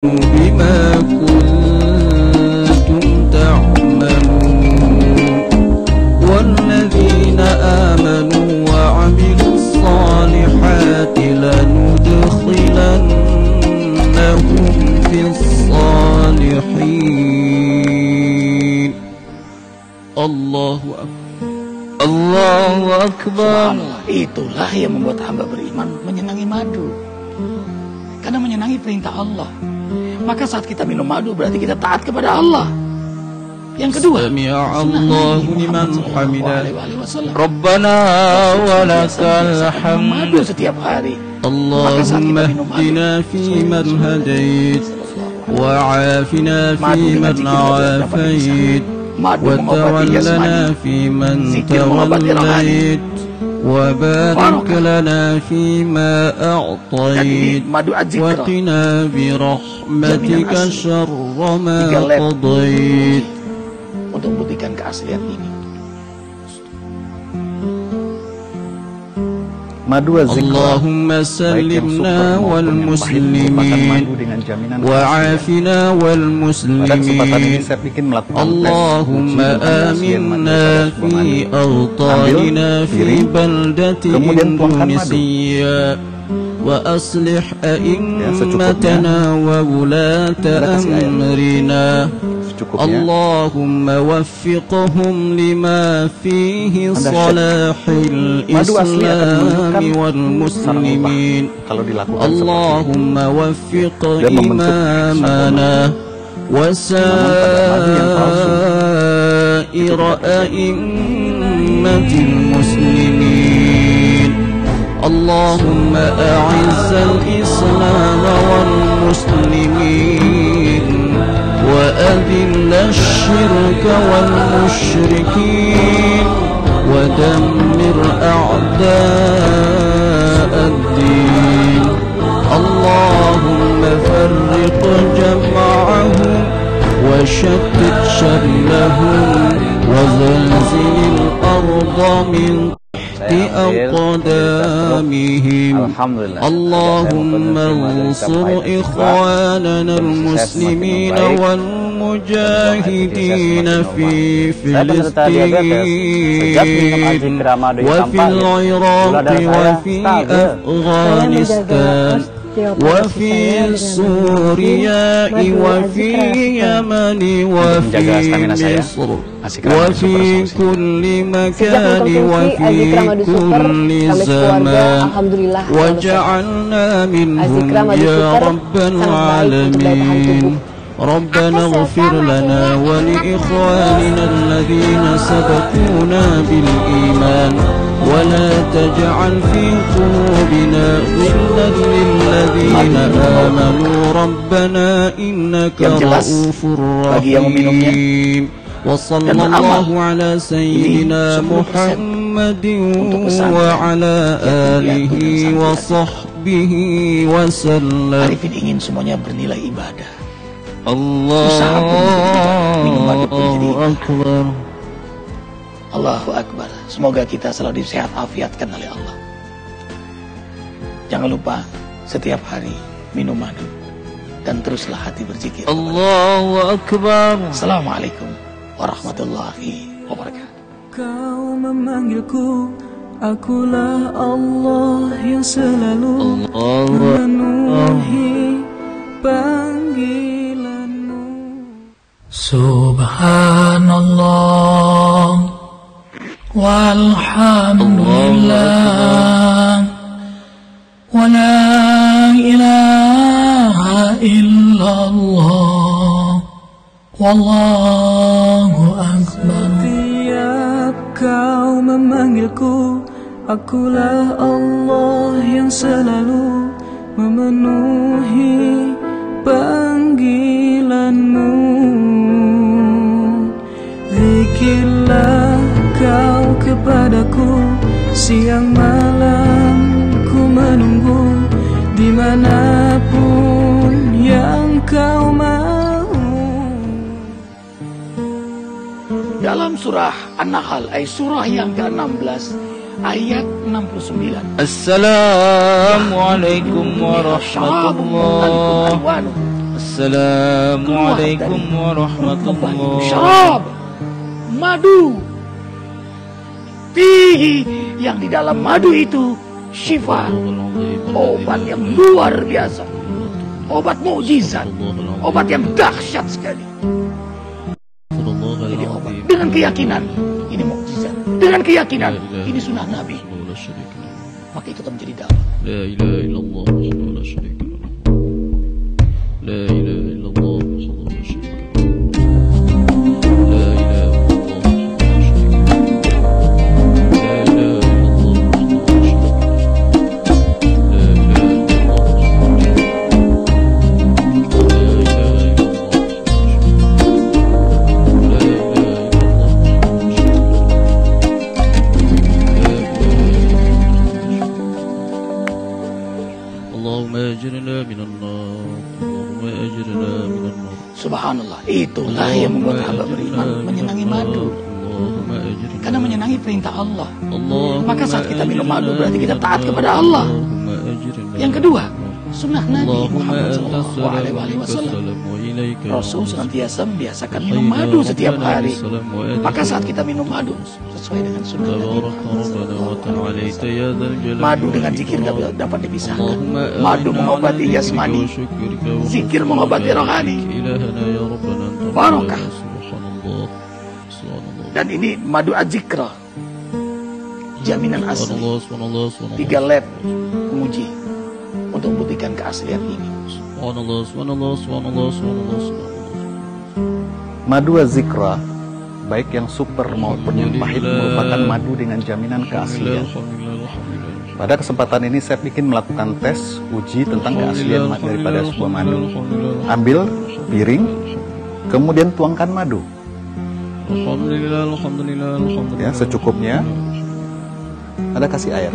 بما كنتم تعملون والذين آمنوا وعملوا الصالحات لندخلنهم في الصالحين. الله أكبر. Allahu Akbar. Itulah yang membuat hamba beriman menyenangi madu, karena menyenangi perintah Allah. Maka saat kita minum madu berarti kita taat kepada Allah. Yang kedua, Sami'allahu liman hamidah. Rabbana walakal hamd. Madu setiap hari. Allahumma ihdina fiman hadait wa afina fiman afait وتولنا فيمن توليت وبارك لنا فيما أعطيت وقنا برحمتك شر ما قضيت. Untuk membuktikan keaslian ini, madu Allahumma sallimna wal muslimin wa afina wal muslimin. Allahumma aminna fi awtanina fi baldatin Tunisia wa aslih a'immatana wa wulata amrina. Allahumma waffiqhum lima fihi salahil islami wal muslimin. Allahumma waffiq imamana wa sa'ira a'immatil muslimin. Allahumma a'izzal islam wal muslimin وأذل الشرك والمشركين ودمر أعداء الدين. اللهم فرق جمعهم وشتت شملهم وزلزل الأرض من بأقدامهم. اللهم انصر إخواننا المسلمين والمجاهدين في فلسطين وفي العراق وفي أفغانستان وفي سوريا وفي اليمن وفي مصر وفي كل مكان وفي كل زمان وجعلنا منهم يا رب العالمين. ربنا اغفر لنا ولإخواننا الذين سبقونا بالإيمان ولا تجعل في قلوبنا غلا للذين آمنوا ربنا إنك رؤوف رحيم. وصلى الله على سيدنا محمد وعلى آله وصحبه وسلم. Arifin ingin semuanya bernilai ibadah. Allahu Akbar. Allahu Akbar. Semoga kita selalu disehat afiatkan oleh Allah. Jangan lupa setiap hari minum madu dan teruslah hati berzikir. Allahu Akbar. Assalamualaikum warahmatullahi wabarakatuh. Kau memanggilku, akulah Allah yang selalu memenuhi panggilanmu. Subhanallah walhamdulillah wa la ilaha illallah wallahu akbar. Setiap kau memanggilku, akulah Allah yang selalu memenuhi panggilanmu. Zikirlah kau kepadaku, siang malam ku menunggu, dimanapun yang kau mau. Dalam surah An-Nahl, surah yang ke-16, ayat 69. Assalamualaikum warahmatullahi wabarakatuh. Assalamualaikum warahmatullahi Syarab, madu. Fihi, yang di dalam madu itu syifa, obat yang luar biasa, obat mukjizat, obat yang dahsyat sekali. Jadi obat dengan keyakinan ini mukjizat, dengan keyakinan ini sunnah Nabi, maka itu akan menjadi dakwah. La ilaha illallah wa la syarika lahu. La ilaha illallah wa la syarika lahu. La ilaha illallah wa la syarika lahu. La ilaha illallah wa la syarika lahu. La ilaha illallah wa Allahumma ajirna minan nar. Allahumma ajirna minan nar. Subhanallah, itulah yang membuat hamba beriman menyenangi madu. Karena menyenangi perintah Allah. Maka saat kita minum madu berarti kita taat kepada Allah. Yang kedua, sunnah Nabi Muhammad SAW. Rasul senantiasa membiasakan minum madu setiap hari. Maka saat kita minum madu sesuai dengan sunnah Nabi Muhammad SAW. Madu dengan zikir dapat dipisahkan. Madu mengobati jasmani, zikir mengobati rohani, barokah. Dan ini madu azikra, jaminan asli. 3 lab menguji untuk membuktikan keaslian ini. Madu azikra, baik yang super maupun yang pahit, merupakan madu dengan jaminan keaslian. Pada kesempatan ini saya ingin melakukan tes uji tentang keaslian daripada sebuah madu. Ambil piring, kemudian tuangkan madu. Ya, secukupnya. Ada kasih air.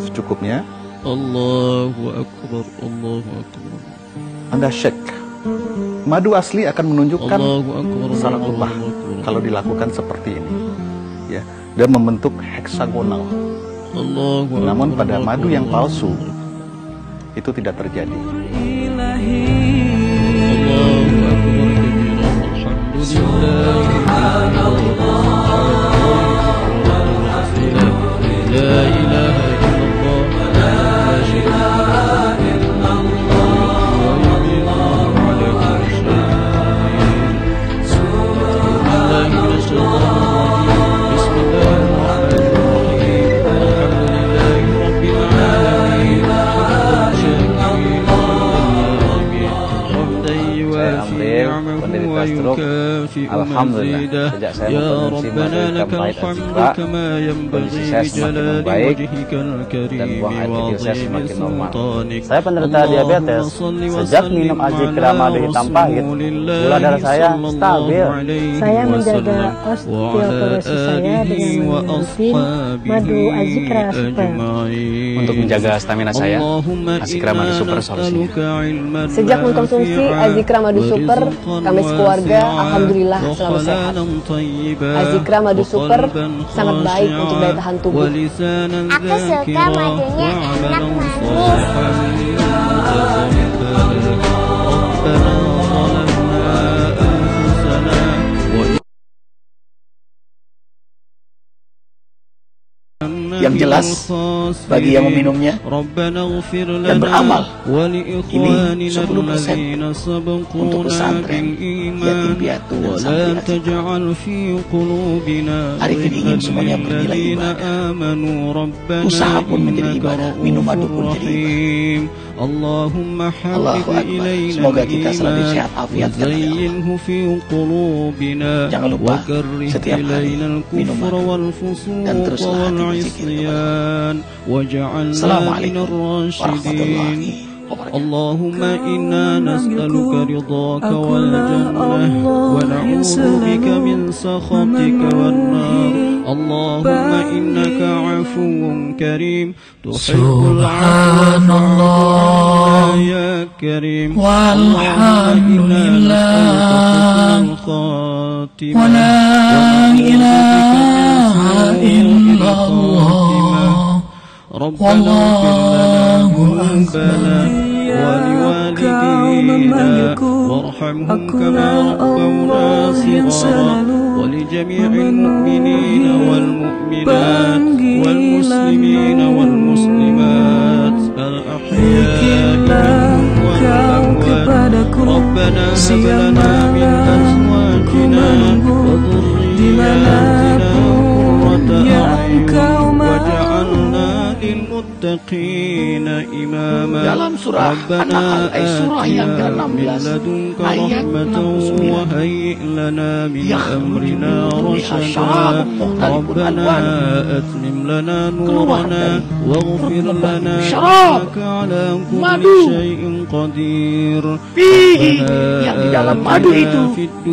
Secukupnya. Allahu Akbar, Allahu Akbar. Anda shake. Madu asli akan menunjukkan sarang lebah kalau dilakukan seperti ini. Ya, dan membentuk heksagonal. Namun pada madu yang palsu itu tidak terjadi. Alhamdulillah, sejak saya mengkonsumsi madu hitam pahit azikra, kondisi saya semakin membaik dan buang air kecil saya semakin normal. Saya penderita diabetes. Sejak minum azikra madu hitam pahit, gula darah saya stabil. Saya menjaga osteoporosis saya dengan mengonsumsi madu azikra super. Untuk menjaga stamina saya, azikra madu super solusinya. Sejak mengkonsumsi azikra madu super, kami sekeluarga alhamdulillah selalu sehat. Azikra madu super sangat baik untuk daya tahan tubuh. Aku suka madunya enak manis. Yang jelas bagi yang meminumnya dan beramal, ini 10% untuk pesantren, yatim piatu dan santri azikra. Arifin ingin semuanya bernilai ibadah. Usaha pun menjadi ibadah, minum madu pun jadi ibadah. Allahu Akbar. Semoga kita selalu sehat afiat karena Allah. Jangan lupa setiap hari minum madu dan teruslah hati berzikir. Assalamualaikum warahmatullahi wabarakatuh. Allahumma inna nas'aluka ridhaka wal jannah wa na'udzu bika min sakhatika wan nar. Allahumma innaka 'afuwwun karim tuhibbul 'afwa ya karim. Walhamdulillah wa la ilaha illallah. ربنا اغفر لنا ذنوبنا ولوالدينا والدينا وارحمهم كما ربونا صغارا ولجميع المؤمنين والمؤمنات والمسلمين والمسلمات الأحياء منهم والأموات ربنا هب لنا من أزواجنا وذرياتنا قرة أعين واجعلنا للمتقين إماما ربنا آتنا من لدنك رحمة وهيئ لنا من أمرنا رشدا ربنا أتمم لنا نورنا واغفر لنا إنك على كل شيء قدير yang di dalam madu itu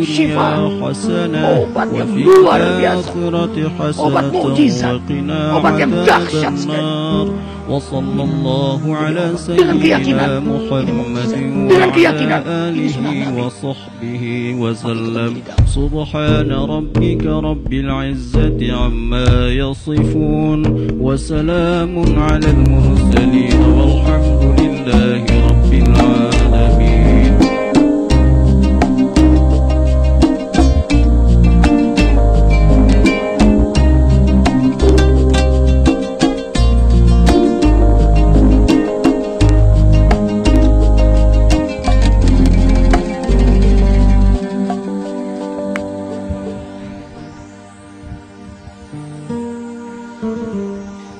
syifa, obat yang luar biasa, obat mukjizat, obat yang dahsyat sekali. Dengan keyakinan, dengan keyakinan سبحان ربك رب العزة عما يصفون وسلام على المرسلين والحمد لله رب العالمين.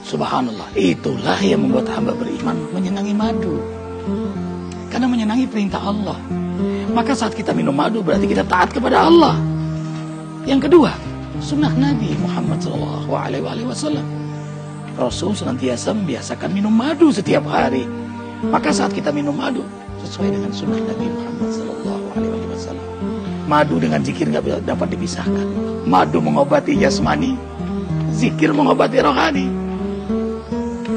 Subhanallah, itulah yang membuat hamba beriman menyenangi madu. Karena menyenangi perintah Allah. Maka saat kita minum madu berarti kita taat kepada Allah. Yang kedua, sunnah Nabi Muhammad SAW. Rasul senantiasa membiasakan minum madu setiap hari. Maka saat kita minum madu sesuai dengan sunnah Nabi Muhammad SAW. Madu dengan zikir nggak dapat dipisahkan. Madu mengobati jasmani, zikir mengobati rohani.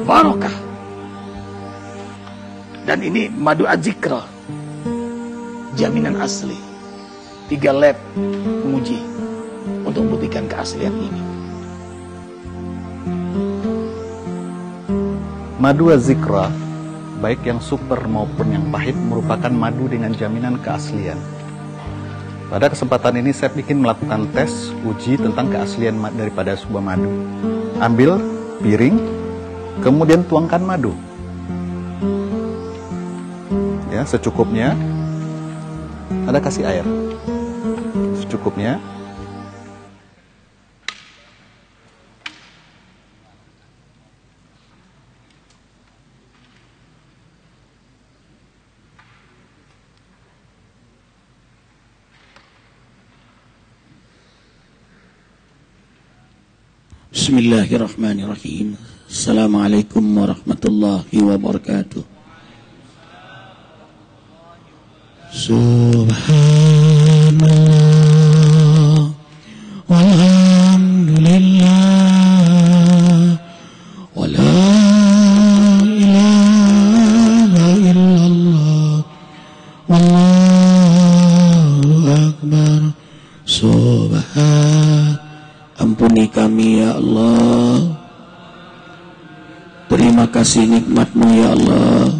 Barokah. Dan ini madu azikra, jaminan asli. 3 lab menguji untuk membuktikan keaslian ini. Madu azikra, baik yang super maupun yang pahit, merupakan madu dengan jaminan keaslian. Pada kesempatan ini saya ingin melakukan tes uji tentang keaslian daripada sebuah madu. Ambil piring, kemudian tuangkan madu, ya secukupnya. Ada kasih air, secukupnya. Bismillahirrahmanirrahim. Assalamualaikum warahmatullahi wabarakatuh. Subhanallah walhamdulillah wa la ilaha illallah wallahu akbar. Ampuni kami ya Allah. Terima kasih nikmat-Mu ya Allah.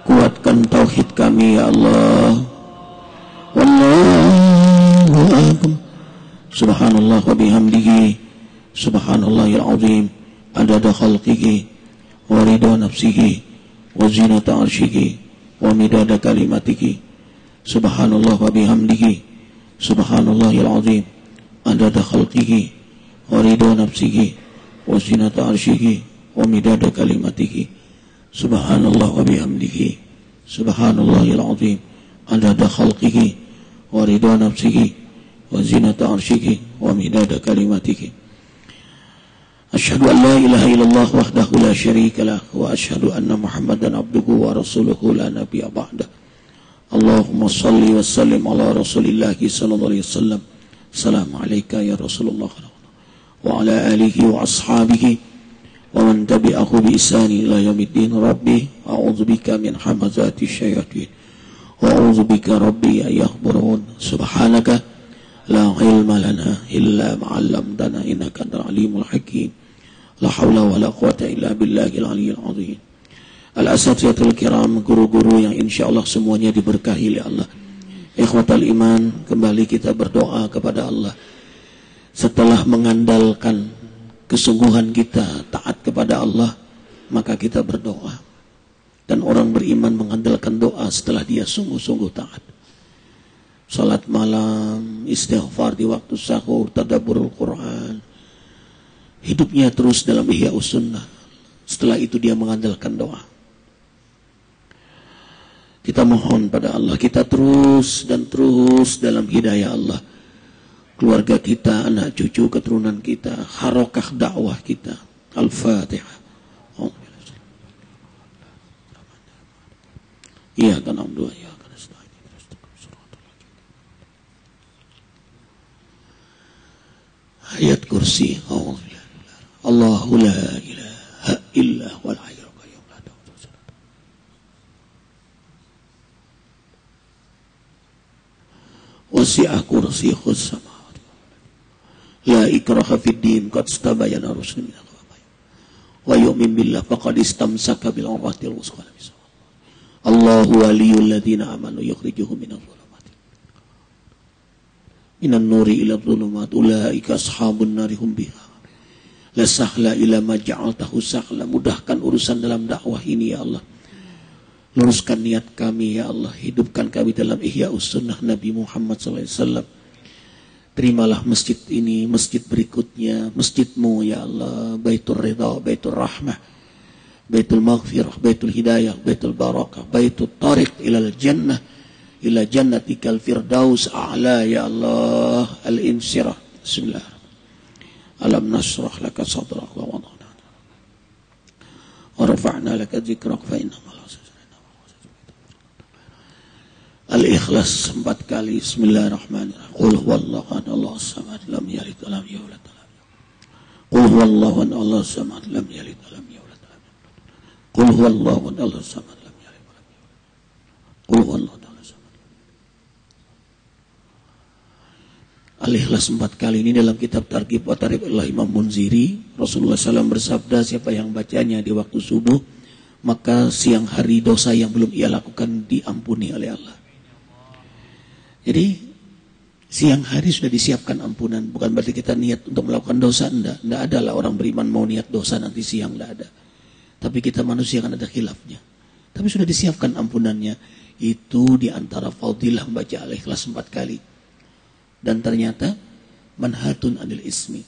Kuatkan tauhid kami ya Allah. Wallahu akbar. Subhanallah wa bihamdihi. Subhanallahil azim. Adada khalqihi wa ridha nafsihi wa zinata arshihi wa midada kalimatihi. Subhanallah wa bihamdihi. Subhanallahil azim. Adada khalqihi wa ridha nafsihi wa zinata arshihi wa midada kalimatihi. Subhanallah wa bihamdihi. Subhanallahil azim. Adada khalqihi wa ridha nafsihi wa zinata arshihi wa midada kalimatihi. Asyhadu an la ilaha illallah wahdahu la syarika lah wa asyhadu anna Muhammadan abduhu wa rasuluhu la nabiyya ba'dah. Allahumma salli wa sallim ala Rasulillah sallallahu alaihi wasallam. Assalamu alayka ya Rasulullah wa ala alihi wa ashabihi wa man tabi'ahu bi ihsani ila yaumiddin. Rabbi a'udzu bika min hamazati syayatin wa a'udzu bika rabbi an yahdurun. Subhanaka la ilma lana illa ma 'allamtana innaka antal alimul hakim. La haula wa la quwwata illa billahil aliyyil azim. Al-asatiyatul kiram, guru-guru yang insya Allah semuanya diberkahi oleh Allah. Ikhwatal iman, kembali kita berdoa kepada Allah. Setelah mengandalkan kesungguhan kita taat kepada Allah, maka kita berdoa. Dan orang beriman mengandalkan doa setelah dia sungguh-sungguh taat. Salat malam, istighfar di waktu sahur, tadabburul Quran. Hidupnya terus dalam Ihya'us Sunnah. Setelah itu dia mengandalkan doa. Kita mohon pada Allah, kita terus dan terus dalam hidayah Allah. Keluarga kita, anak cucu, keturunan kita, harokah dakwah kita. Al-Fatihah. Iya kan amdu ya kan ayat kursi. Allahu la ilaha illa huwal hayyul qayyum la ta'khudhuhu sinatun wasi'a kursiyyuhu as-samawati la ikraha fid din qad istabayyana rushdu minal ghayy wa yu'min billah faqad istamsaka bil 'urwatil wuthqa. Allahu waliyul ladzina amanu yukhrijuhum minadh dhulumati minan nuri ila dhulumat ulaika ashabun nari hum biha la sahla ila ma ja'altahu sahla. Mudahkan urusan dalam dakwah ini ya Allah. Luruskan niat kami ya Allah. Hidupkan kami dalam Ihya'us Sunnah Nabi Muhammad SAW. Terimalah masjid ini, masjid berikutnya, masjidmu ya Allah. Baitur Ridha, Baitur Rahmah, Baitul Maghfirah, Baitul Hidayah, Baitul Barakah, Baitul Tariq ilal Jannah, ila Jannatikal Firdaus a'la ya Allah. Al-Insirah. Bismillah. Alam nasrah laka sadrak wa wada'na wa rafa'na laka dzikrak fa inna ma'al usri yusra. Al-Ikhlas 4 kali. Bismillahirrahmanirrahim. Qul huwallahu ahad, Allahus samad, lam yalid wa lam yulad. Qul huwallahu ahad, Allahus samad, lam yalid wa lam yulad. Qul huwallahu ahad, Allahus samad, lam yalid wa lam yulad. Qul huwallahu ahad. Al-Ikhlas 4 kali ini dalam kitab Targhib wa Tarhib oleh Imam Munziri. Rasulullah SAW bersabda, siapa yang bacanya di waktu subuh, maka siang hari dosa yang belum ia lakukan diampuni oleh Allah. Jadi siang hari sudah disiapkan ampunan. Bukan berarti kita niat untuk melakukan dosa. Tidak ada lah orang beriman mau niat dosa nanti siang, tidak ada. Tapi kita manusia kan ada khilafnya. Tapi sudah disiapkan ampunannya. Itu diantara fadilah membaca Al-Ikhlas 4 kali. Dan ternyata manhatun anil ismi.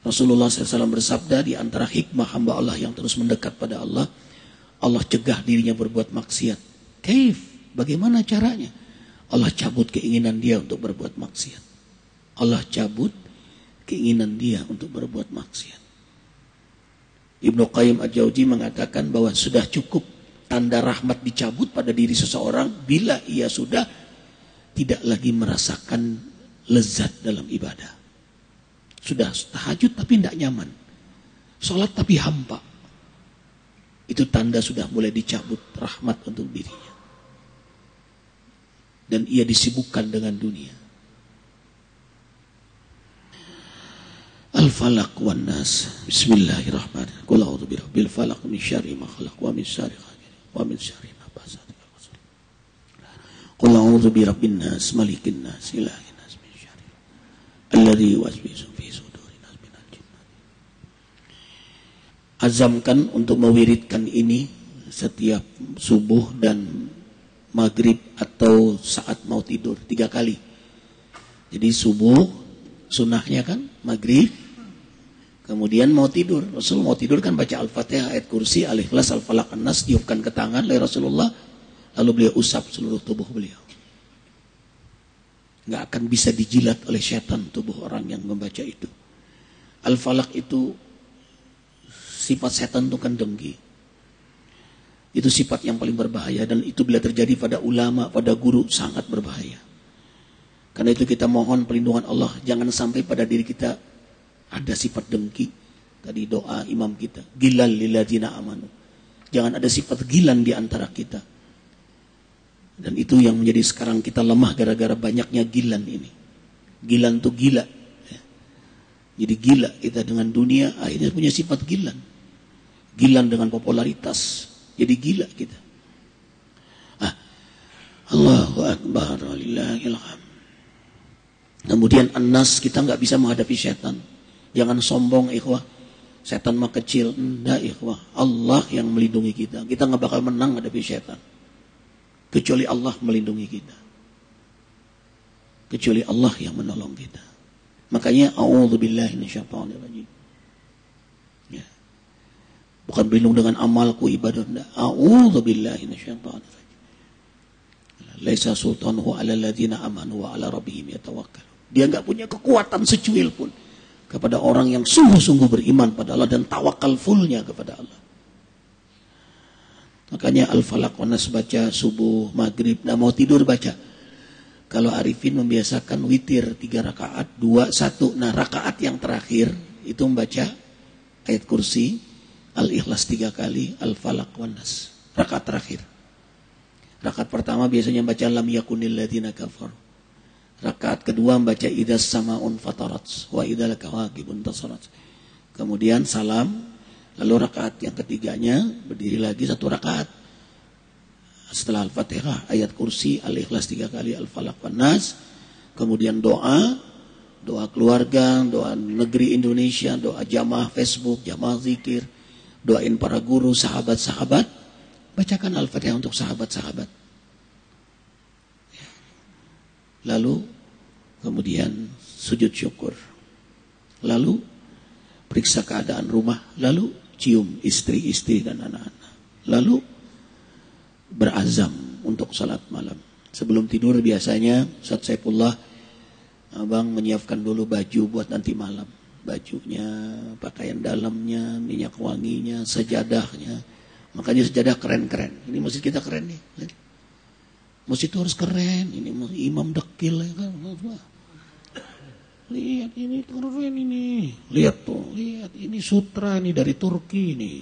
Rasulullah SAW bersabda, di antara hikmah hamba Allah yang terus mendekat pada Allah, Allah cegah dirinya berbuat maksiat. Kaif? Bagaimana caranya? Allah cabut keinginan dia untuk berbuat maksiat. Allah cabut keinginan dia untuk berbuat maksiat. Ibnu Qayyim Al-Jauzi mengatakan bahwa sudah cukup tanda rahmat dicabut pada diri seseorang bila ia sudah tidak lagi merasakan lezat dalam ibadah. Sudah tahajud tapi tidak nyaman. Sholat tapi hampa. Itu tanda sudah mulai dicabut rahmat untuk dirinya. Dan ia disibukkan dengan dunia. Al-Falaq wan Nas. Bismillahirrahmanirrahim. Qul a'udzu birabbil falaq min syarri ma khalaq wa min syarri ghasiqin wa min syarri nafasati fil 'uqad. Qul a'udzu birabbin nas, malikin nas, ilahin nas min syarri alladzi yuwaswisu fi sudurin nas minal jinnati. Azamkan untuk mewiridkan ini setiap subuh dan maghrib atau saat mau tidur 3 kali. Jadi subuh sunnahnya kan maghrib, kemudian mau tidur. Rasul mau tidur kan baca Al-Fatihah, ayat kursi, Al-Ikhlas, Al-Falaq, An-Nas, tiupkan ke tangan oleh Rasulullah, lalu beliau usap seluruh tubuh beliau. Nggak akan bisa dijilat oleh syaitan tubuh orang yang membaca itu. Al-Falaq itu sifat setan itu kan dengki. Itu sifat yang paling berbahaya, dan itu bila terjadi pada ulama, pada guru, sangat berbahaya. Karena itu kita mohon perlindungan Allah, jangan sampai pada diri kita ada sifat dengki. Tadi doa imam kita, gilal lilladzina amanu. Jangan ada sifat gilan di antara kita. Dan itu yang menjadi sekarang kita lemah gara-gara banyaknya gilan ini. Gilan itu gila. Jadi gila kita dengan dunia, akhirnya punya sifat gilan. Gilan dengan popularitas. Jadi gila kita. Allahu Akbar walillahil hamd. Kemudian An-Nas, kita nggak bisa menghadapi setan. Jangan sombong ikhwah. Setan mah kecil. Enggak ikhwah. Allah yang melindungi kita. Kita nggak bakal menang menghadapi setan. Kecuali Allah melindungi kita. Kecuali Allah yang menolong kita. Makanya a'udzubillahi minasyaitonirrajim. Ya. Bukan berlindung dengan amalku ibadah. A'udzubillahi minasyaitonirrajim. Laisa sultanuhu 'alal ladzina amanu wa 'ala rabbihim yatawakkalun. Dia enggak punya kekuatan secuil pun kepada orang yang sungguh-sungguh beriman pada Allah dan tawakal fullnya kepada Allah. Makanya Al-Falaq wa Nas baca subuh, maghrib, mau tidur baca. Kalau Arifin membiasakan witir 3 rakaat, 2, 1. Nah, rakaat yang terakhir itu membaca ayat kursi, Al-Ikhlas 3 kali, Al-Falaq wa Nas. Rakaat terakhir. Rakaat pertama biasanya baca lam yakunil ladzina kafaru. Rakaat kedua membaca idzas samaun fatarat wa idzal kawakibun tasarat. Kemudian salam, lalu rakaat yang ketiganya berdiri lagi 1 rakaat. Setelah Al-Fatihah, ayat kursi, Al-Ikhlas 3 kali, Al-Falaq wan Nas. Kemudian doa keluarga, doa negeri Indonesia, doa jamaah Facebook, jamaah zikir, doain para guru, sahabat-sahabat. Bacakan Al-Fatihah untuk sahabat-sahabat. Lalu kemudian sujud syukur. Lalu periksa keadaan rumah. Lalu cium istri-istri dan anak-anak. Lalu berazam untuk salat malam. Sebelum tidur biasanya Ustaz Saifullah, abang menyiapkan dulu baju buat nanti malam. Bajunya, pakaian dalamnya, minyak wanginya, sajadahnya. Makanya sejadah keren-keren. Ini masjid kita keren nih. Masjid itu harus keren. Ini imam dekil ya kan. Lihat ini keren ini. Lihat tuh, lihat ini sutra ini dari Turki ini.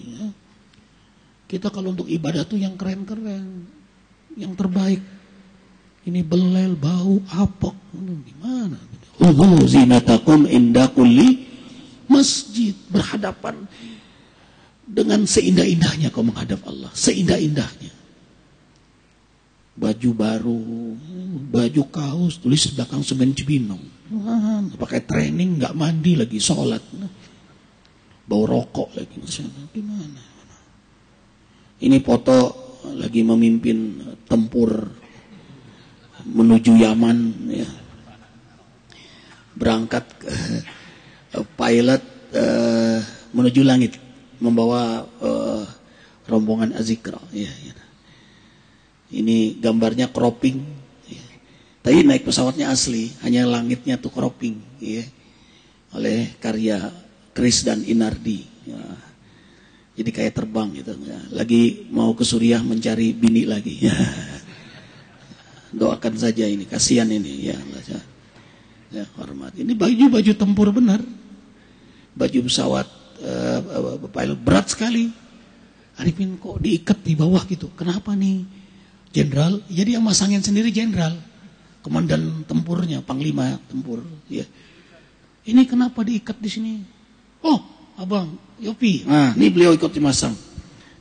Kita kalau untuk ibadah tuh yang keren-keren, yang terbaik. Ini belel, bau, apok. Gimana? Zinatakum inda kulli masjid. Berhadapan dengan seindah-indahnya kau menghadap Allah. Seindah-indahnya. Baju baru, baju kaos, tulis belakang semen Cibinong. Pakai training, nggak mandi lagi, sholat. Bau rokok lagi. Gimana? Ini foto lagi memimpin tempur menuju Yaman. Ya. Berangkat pilot menuju langit. Membawa rombongan Azikra. Ya, ya. Ini gambarnya cropping. Ya. Tapi naik pesawatnya asli. Hanya langitnya tuh cropping. Ya. Oleh karya Chris dan Inardi. Ya. Jadi kayak terbang gitu. Ya. Lagi mau ke Suriah mencari bini lagi. Ya. Doakan saja ini. Kasihan ini. Ya, ya hormat. Ini baju tempur benar. Baju pesawat pilot berat sekali. Arifin kok diikat di bawah gitu. Kenapa nih? Jenderal. Jadi yang masangin sendiri jenderal. Komandan tempurnya. Panglima tempur. Ya. Ini kenapa diikat di sini? Oh, abang Yopi. Nah, ini beliau ikut dimasang.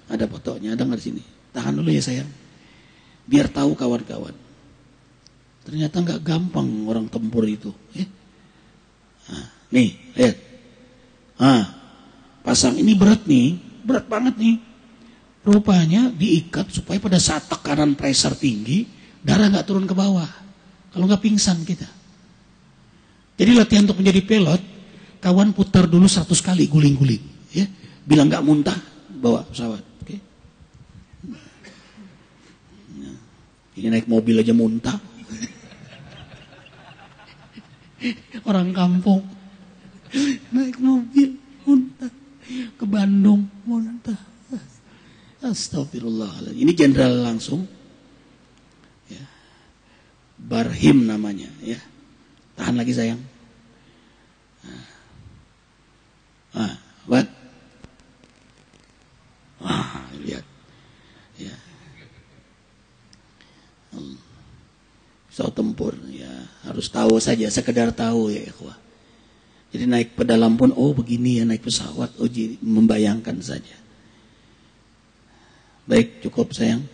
Ada fotonya, ada nggak di sini? Tahan dulu ya sayang. Biar tahu kawan-kawan. Ternyata nggak gampang orang tempur itu. Nah, nih, lihat. Nah, pasang ini berat nih, berat banget nih. Rupanya diikat supaya pada saat tekanan pressure tinggi, darah nggak turun ke bawah. Kalau nggak pingsan kita. Jadi latihan untuk menjadi pilot, kawan putar dulu 100 kali guling-guling. Ya. Bilang nggak muntah, bawa pesawat. Okay. Nah, ini naik mobil aja muntah. Orang kampung naik mobil muntah, ke Bandung muntah. Astagfirullahaladzim. Ini jenderal langsung. Ya. Barhim namanya. Ya. Tahan lagi sayang. What? Lihat. Ya. Pesawat tempur. Ya. Harus tahu saja. Sekedar tahu ya ikhwah. Jadi naik pedalam pun, oh begini ya naik pesawat. Oh jadi membayangkan saja. Baik, cukup sayang.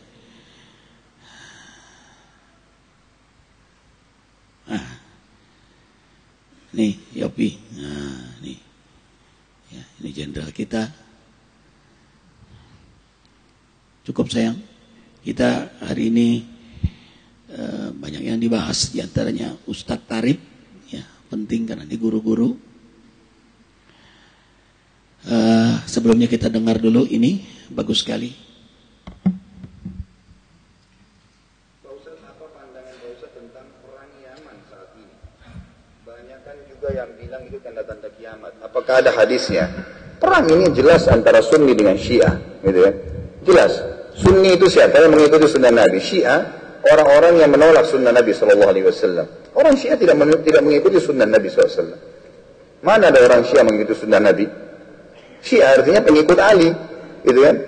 Nih, Yopi. Nah, nih. Ya, ini jenderal kita. Cukup sayang. Kita hari ini banyak yang dibahas, diantaranya Ustadz Tarib. Ya, penting karena ini guru-guru. Sebelumnya kita dengar dulu ini, bagus sekali. Pak Ustadz, apa pandangan Pak Ustadz tentang perang Yaman saat ini? Banyak kan juga yang bilang itu tanda-tanda kiamat. Apakah ada hadisnya? Perang ini jelas antara Sunni dengan Syiah, gitu ya. Jelas. Sunni itu siapa yang mengikuti sunnah Nabi? Syiah, orang-orang yang menolak sunnah Nabi SAW. Orang Syiah tidak mengikuti sunnah Nabi SAW. Mana ada orang Syiah mengikuti sunnah Nabi? Syiah artinya pengikut Ali, gitu kan?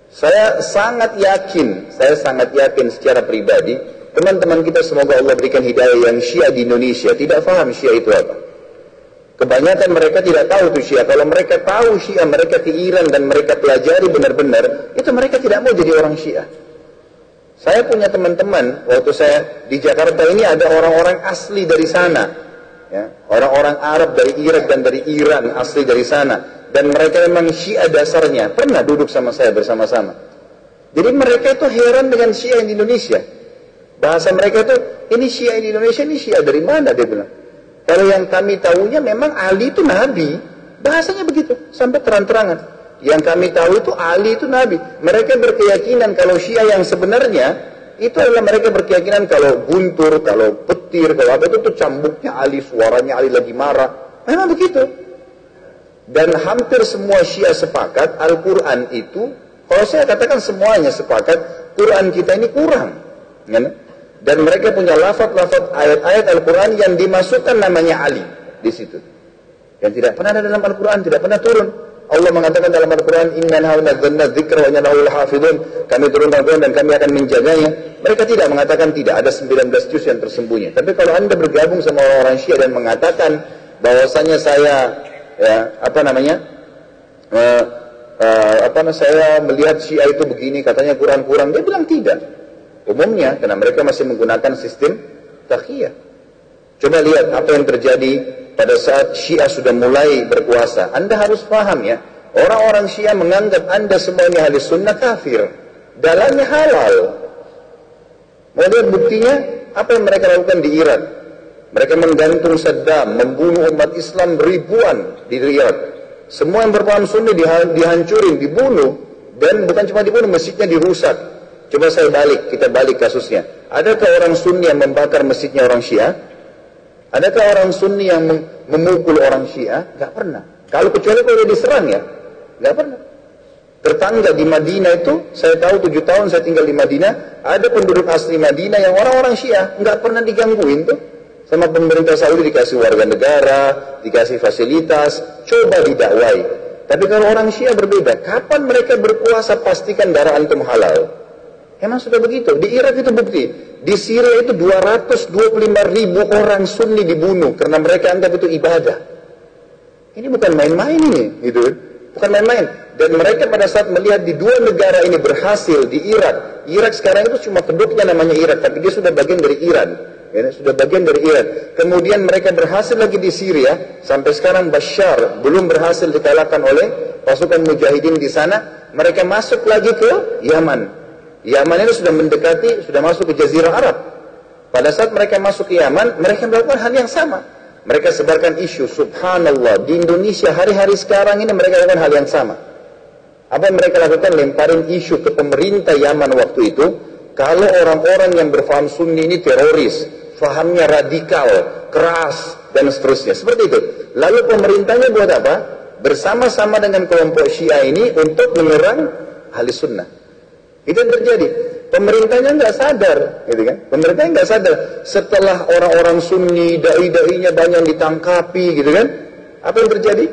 Saya sangat yakin secara pribadi, teman-teman kita semoga Allah berikan hidayah yang Syiah di Indonesia tidak paham Syiah itu apa. Kebanyakan mereka tidak tahu itu Syiah. Kalau mereka tahu Syiah, mereka ke Iran dan mereka pelajari benar-benar, itu mereka tidak mau jadi orang Syiah. Saya punya teman-teman, waktu saya di Jakarta ini ada orang-orang asli dari sana. Ya, orang-orang Arab dari Irak dan dari Iran asli dari sana. Dan mereka memang Syiah dasarnya, pernah duduk sama saya bersama-sama. Jadi mereka itu heran dengan Syiah di Indonesia. Bahasa mereka itu, ini Syiah di Indonesia, ini Syiah dari mana, dia bilang. Kalau yang kami tahunya memang Ali itu Nabi. Bahasanya begitu, sampai terang-terangan. Yang kami tahu itu Ali itu Nabi. Mereka berkeyakinan kalau Syiah yang sebenarnya, itu adalah mereka berkeyakinan kalau guntur, kalau petir, kalau apa itu cambuknya Ali, suaranya Ali lagi marah. Memang begitu. Dan hampir semua Syiah sepakat, Al-Quran itu, kalau saya katakan semuanya sepakat, Quran kita ini kurang. Dan mereka punya lafaz-lafaz ayat-ayat Al-Quran yang dimasukkan namanya Ali di situ. Yang tidak pernah ada dalam Al-Quran, tidak pernah turun. Allah mengatakan dalam Al-Quran, Inna nazzalna dzikra wa inna lahu lahafidun. Kami turunkan Al-Quran dan kami akan menjaganya. Mereka tidak mengatakan tidak, ada 19 juz yang tersembunyi. Tapi kalau Anda bergabung sama orang-orang Syiah dan mengatakan bahwasanya saya saya melihat Syiah itu begini, katanya kurang-kurang, dia bilang tidak. Umumnya, karena mereka masih menggunakan sistem taqiyah. Coba lihat apa yang terjadi pada saat Syiah sudah mulai berkuasa. Anda harus paham ya, orang-orang Syiah menganggap Anda semuanya ahli sunnah kafir. Dalangnya halal. Mau lihat buktinya? Apa yang mereka lakukan di Irak? Mereka menggantung Saddam, membunuh umat Islam ribuan di Irak. Semua yang berpaham Sunni dihancurin, dibunuh. Dan bukan cuma dibunuh, masjidnya dirusak. Coba kita balik kasusnya. Adakah orang Sunni yang membakar masjidnya orang Syiah? Adakah orang Sunni yang memukul orang Syiah? Gak pernah. Kalau kecuali kalau dia diserang ya, gak pernah. Tetangga di Madinah itu, saya tahu 7 tahun saya tinggal di Madinah, ada penduduk asli Madinah yang orang-orang Syiah, gak pernah digangguin tuh. Sama pemerintah Saudi dikasih warga negara, dikasih fasilitas, coba didakwai. Tapi kalau orang Syiah berbeda, kapan mereka berkuasa pastikan darah antum halal. Emang sudah begitu. Di Irak itu bukti. Di Syria itu 225.000 orang Sunni dibunuh karena mereka anggap itu ibadah. Ini bukan main-main ini, gitu. Bukan main-main. Dan mereka pada saat melihat di dua negara ini berhasil di Irak. Irak sekarang itu cuma kedoknya namanya Irak, tapi dia sudah bagian dari Iran. Ya, sudah bagian dari Iran. Kemudian mereka berhasil lagi di Syria. Sampai sekarang Bashar belum berhasil dikalahkan oleh pasukan mujahidin di sana. Mereka masuk lagi ke Yaman. Yaman itu sudah mendekati, sudah masuk ke Jazirah Arab. Pada saat mereka masuk ke Yaman, mereka melakukan hal yang sama. Mereka sebarkan isu, subhanallah, di Indonesia hari-hari sekarang ini mereka lakukan hal yang sama. Apa yang mereka lakukan? Lemparin isu ke pemerintah Yaman waktu itu, kalau orang-orang yang berfaham Sunni ini teroris, fahamnya radikal, keras, dan seterusnya. Seperti itu. Lalu pemerintahnya buat apa? Bersama-sama dengan kelompok Syiah ini untuk menyerang ahli sunnah. Itu yang terjadi. Pemerintahnya nggak sadar, gitu kan? Pemerintahnya nggak sadar. Setelah orang-orang Sunni, dai-dainya banyak ditangkapi, gitu kan? Apa yang terjadi?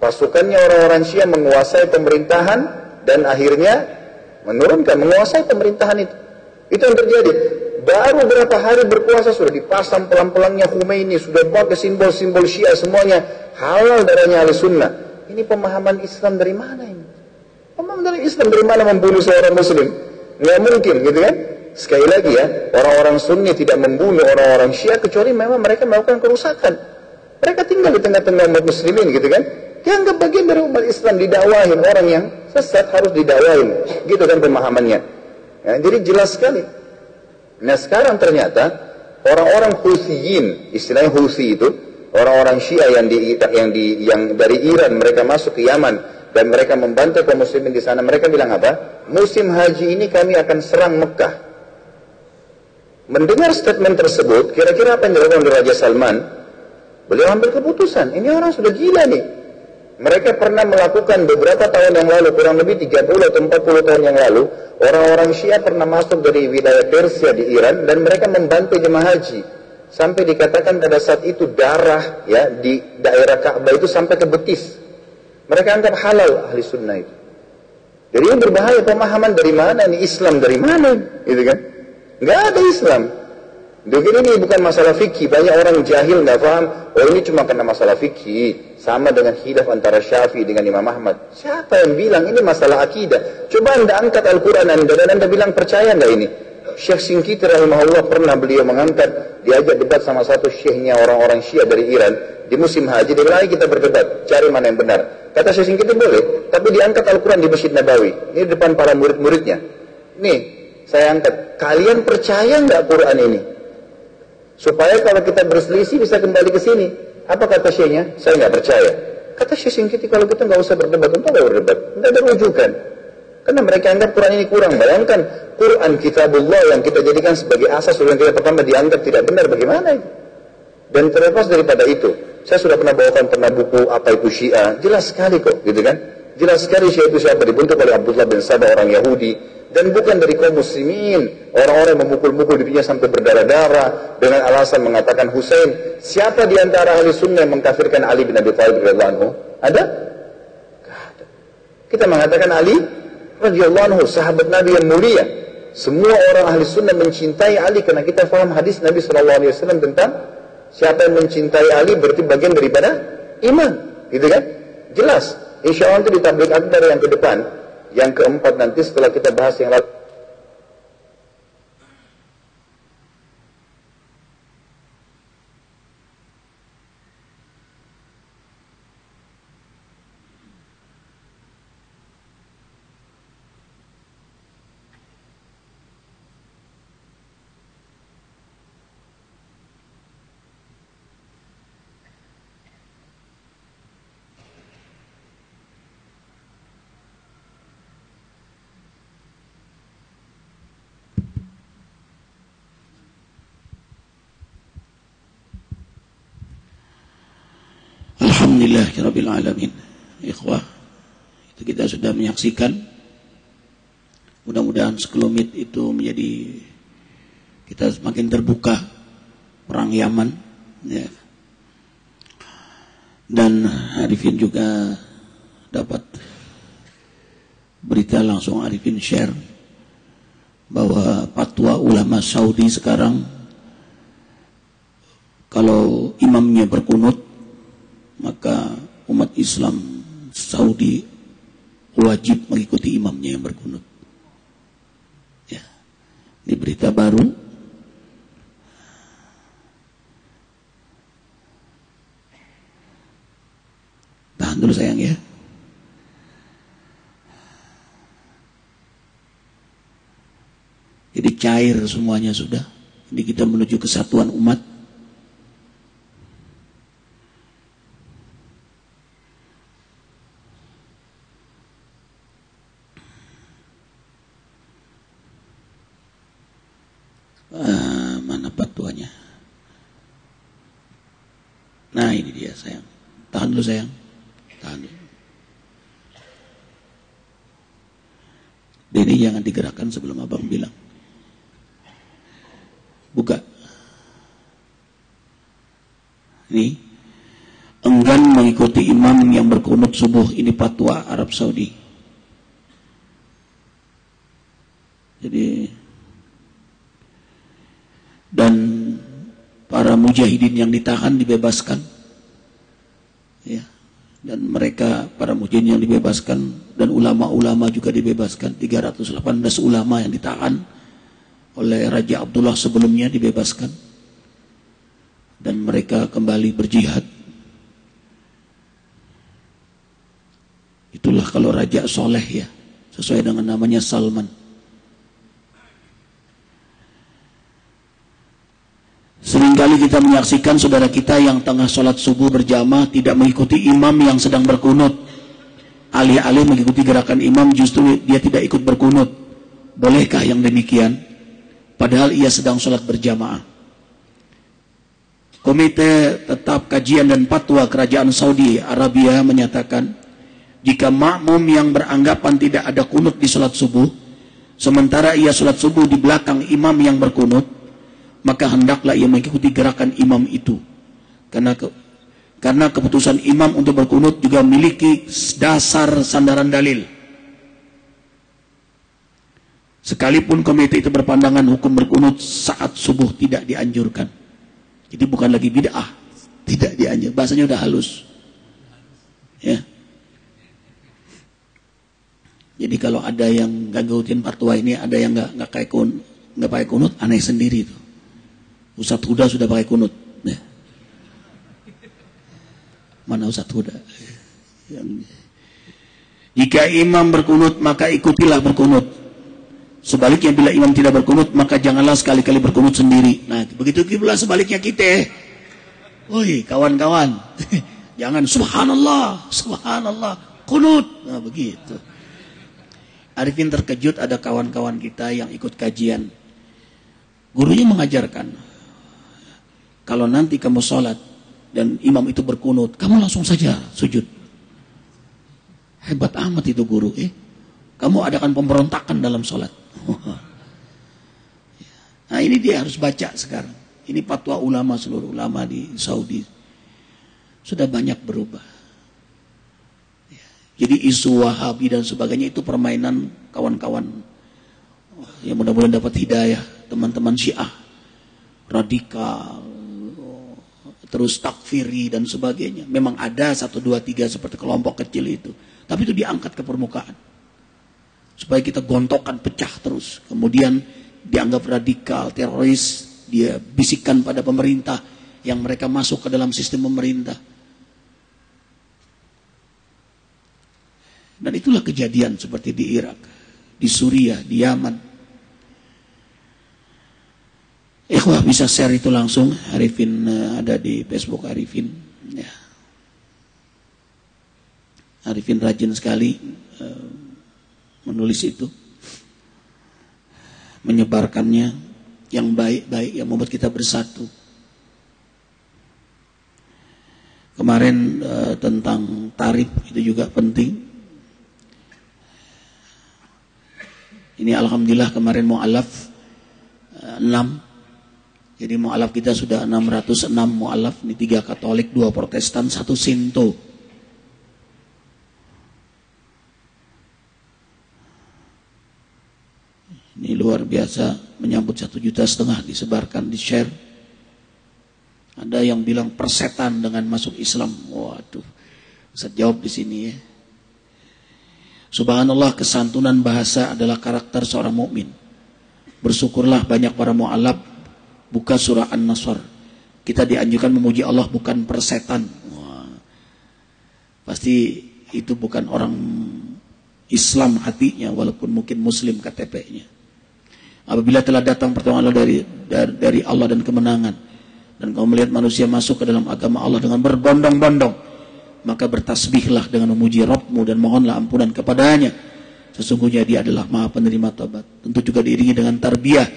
Pasukannya orang-orang Syiah menguasai pemerintahan dan akhirnya menguasai pemerintahan itu. Itu yang terjadi. Baru beberapa hari berkuasa sudah dipasang pelang-pelangnya Khomeini, sudah pakai simbol-simbol Syiah semuanya halal darahnya ahli sunnah. Ini pemahaman Islam dari mana ini? Pemahaman dari Islam dari mana membunuh seorang muslim? Nggak mungkin gitu kan. Sekali lagi ya, orang-orang Sunni tidak membunuh orang-orang Syiah kecuali memang mereka melakukan kerusakan. Mereka tinggal di tengah-tengah umat muslimin gitu kan. Dianggap bagian dari umat Islam, didakwahin. Orang yang sesat harus didakwahin. Gitu kan pemahamannya. Ya, jadi jelas sekali. Nah sekarang ternyata orang-orang Houtsiyin, istilahnya Houtsi itu orang-orang Syiah yang dari Iran, mereka masuk ke Yaman dan mereka membantu kaum muslimin di sana. Mereka bilang apa? Musim haji ini kami akan serang Mekah. Mendengar statement tersebut, kira-kira apa yang dilakukan oleh Raja Salman? Beliau ambil keputusan, ini orang sudah gila nih. Mereka pernah melakukan beberapa tahun yang lalu, kurang lebih 30 atau 40 tahun yang lalu, orang-orang Syiah pernah masuk dari wilayah Persia di Iran dan mereka membantu jemaah haji. Sampai dikatakan pada saat itu darah ya di daerah Ka'bah itu sampai ke betis. Mereka anggap halal ahli sunnah itu. Jadi ini berbahaya, pemahaman dari mana ini, Islam dari mana, gitu kan? Nggak ada Islam. Jadi ini bukan masalah fikih. Banyak orang jahil nggak paham. Oh ini cuma karena masalah fikih. Sama dengan khilaf antara Syafi'i dengan Imam Ahmad. Siapa yang bilang ini masalah akidah? Coba anda angkat Al-Quran anda dan anda bilang percaya nggak ini? Syekh Singkiti rahimahullah pernah beliau mengangkat, diajak debat sama satu syekhnya orang-orang Syiah dari Iran di musim haji. Dia bilang kita berdebat, cari mana yang benar. Kata Syekh Singkiti boleh, tapi diangkat Al-Quran di Masjid Nabawi. Ini depan para murid-muridnya. Nih, saya angkat. Kalian percaya nggak Quran ini? Supaya kalau kita berselisih bisa kembali ke sini. Apa kata syekhnya? Saya nggak percaya. Kata Syekh Singkiti, kalau kita nggak usah berdebat, untuk nggak berdebat, nggak ada rujukan. Karena mereka anggap Quran ini kurang. Bayangkan Quran kitabullah yang kita jadikan sebagai asas yang kita pertama dianggap tidak benar, bagaimana itu? Dan terlepas daripada itu, saya sudah pernah bawakan buku apa itu Syiah, jelas sekali kok, gitu kan? Jelas sekali Syiah itu siapa, dibentuk oleh Abdullah bin Sabah, orang Yahudi, dan bukan dari kaum muslimin. Orang-orang memukul-mukul dirinya sampai berdarah-darah dengan alasan mengatakan Husain. Siapa di antara ahli sunnah yang mengkafirkan Ali bin Abi Thalib radhiyallahu anhu? Ada? Tidak ada. Kita mengatakan Ali radhiyallahu anhu sahabat Nabi yang mulia. Semua orang ahli sunnah mencintai Ali karena kita faham hadis Nabi SAW tentang siapa yang mencintai Ali berarti bagian daripada iman, gitu kan? Jelas. Insya Allah itu di tabligh akbar yang ke depan, yang keempat nanti setelah kita bahas yang lalu. Alhamdulillahirabbil alamin. Ikhwah, itu kita sudah menyaksikan. Mudah-mudahan sekelumit itu menjadi kita semakin terbuka perang Yaman, ya. Dan Arifin juga dapat berita langsung, Arifin share bahwa fatwa ulama Saudi sekarang kalau imamnya berkunut maka umat Islam Saudi wajib mengikuti imamnya yang berkunut. Ya, ini berita baru. Tahan dulu sayang ya. Jadi cair semuanya sudah. Ini kita menuju kesatuan umat. Mana fatwanya? Nah ini dia sayang. Tahan dulu sayang. Tahan dulu. Ini jangan digerakkan sebelum abang bilang. Buka. Ini enggan mengikuti imam yang berkunut subuh. Ini fatwa Arab Saudi. Jadi dan para mujahidin yang ditahan dibebaskan, ya. Dan mereka para mujahidin yang dibebaskan dan ulama-ulama juga dibebaskan. 318 ulama yang ditahan oleh Raja Abdullah sebelumnya dibebaskan dan mereka kembali berjihad. Itulah kalau raja soleh ya, sesuai dengan namanya Salman. Seringkali kita menyaksikan saudara kita yang tengah sholat subuh berjamaah tidak mengikuti imam yang sedang berkunut. Alih-alih mengikuti gerakan imam justru dia tidak ikut berkunut. Bolehkah yang demikian? Padahal ia sedang sholat berjamaah. Komite Tetap Kajian dan Fatwa Kerajaan Saudi Arabia menyatakan, jika makmum yang beranggapan tidak ada kunut di sholat subuh, sementara ia sholat subuh di belakang imam yang berkunut, maka hendaklah ia mengikuti gerakan imam itu. Karena keputusan imam untuk berkunut juga memiliki dasar sandaran dalil. Sekalipun komite itu berpandangan hukum berkunut saat subuh tidak dianjurkan. Jadi bukan lagi bid'ah, tidak dianjurkan. Bahasanya udah halus. Ya. Jadi kalau ada yang nggak ngikutin fatwa ini, ada yang nggak pakai kunut, aneh sendiri itu. Ustadz Huda sudah pakai kunut. Nah. Mana Ustadz Huda? Jika imam berkunut, maka ikutilah berkunut. Sebaliknya bila imam tidak berkunut, maka janganlah sekali-kali berkunut sendiri. Nah, begitu pula sebaliknya kita. Woi, kawan-kawan. Jangan subhanallah, subhanallah, kunut. Nah, begitu. Arifin terkejut ada kawan-kawan kita yang ikut kajian. Gurunya mengajarkan, kalau nanti kamu sholat dan imam itu berkunut, kamu langsung saja sujud. Hebat amat itu guru. Kamu adakan pemberontakan dalam sholat. Nah ini dia harus baca sekarang. Ini fatwa ulama, seluruh ulama di Saudi. Sudah banyak berubah. Jadi isu Wahabi dan sebagainya itu permainan kawan-kawan. Ya mudah-mudahan dapat hidayah teman-teman Syiah. Radikal. Terus takfiri dan sebagainya. Memang ada 1, 2, 3 seperti kelompok kecil itu. Tapi itu diangkat ke permukaan. Supaya kita gontokan pecah terus. Kemudian dianggap radikal, teroris. Dia bisikan pada pemerintah yang mereka masuk ke dalam sistem pemerintah. Dan itulah kejadian seperti di Irak, di Suriah, di Yaman. Ikhwah bisa share itu langsung. Arifin ada di Facebook Arifin. Ya. Arifin rajin sekali menulis itu, menyebarkannya yang baik-baik yang membuat kita bersatu. Kemarin tentang tarif itu juga penting. Ini alhamdulillah kemarin mu'alaf 6. Jadi mu'alaf kita sudah 606 mu'alaf. Ini 3 Katolik, 2 Protestan, 1 Sinto. Ini luar biasa, menyambut 1,5 juta disebarkan, di share. Ada yang bilang persetan dengan masuk Islam. Waduh, Ustaz jawab di sini ya. Subhanallah, kesantunan bahasa adalah karakter seorang mukmin. Bersyukurlah banyak para mu'alaf buka surah An-Nasr. Kita dianjurkan memuji Allah, bukan persetan. Wah. Pasti itu bukan orang Islam hatinya, walaupun mungkin Muslim KTP-nya. Apabila telah datang pertolongan Allah dari Allah dan kemenangan, dan kamu melihat manusia masuk ke dalam agama Allah dengan berbondong-bondong, maka bertasbihlah dengan memuji Rabbmu dan mohonlah ampunan kepadanya. Sesungguhnya dia adalah maha penerima taubat. Tentu juga diiringi dengan tarbiyah,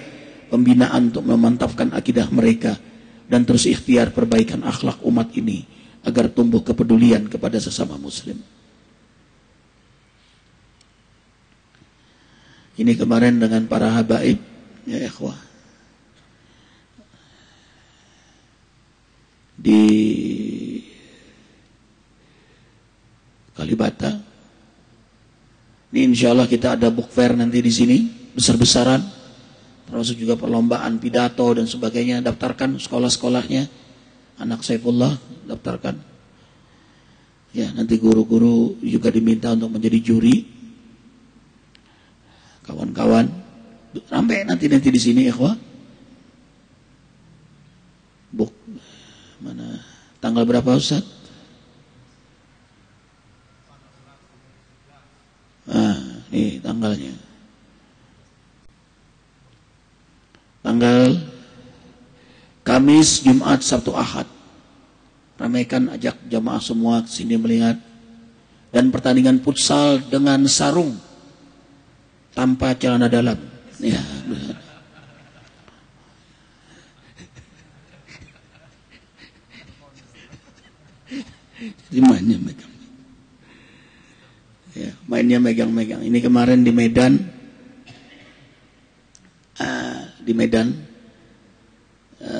pembinaan untuk memantapkan akidah mereka, dan terus ikhtiar perbaikan akhlak umat ini agar tumbuh kepedulian kepada sesama muslim. Ini kemarin dengan para habaib, ya ikhwah, di Kalibata. Ini insya Allah kita ada book fair nanti di sini, besar-besaran, termasuk juga perlombaan pidato dan sebagainya. Daftarkan sekolah-sekolahnya, anak Saifullah daftarkan. Ya, nanti guru-guru juga diminta untuk menjadi juri. Kawan-kawan, sampai nanti di sini ikhwah. Mana tanggal berapa Ustaz? Nih tanggalnya. Tanggal Kamis, Jumat, Sabtu, Ahad. Ramaikan, ajak jamaah semua ke sini melihat. Dan pertandingan futsal dengan sarung tanpa celana dalam. Ya, benar. Jadi mainnya megang. Ya, mainnya megang-megang. Ini kemarin di Medan.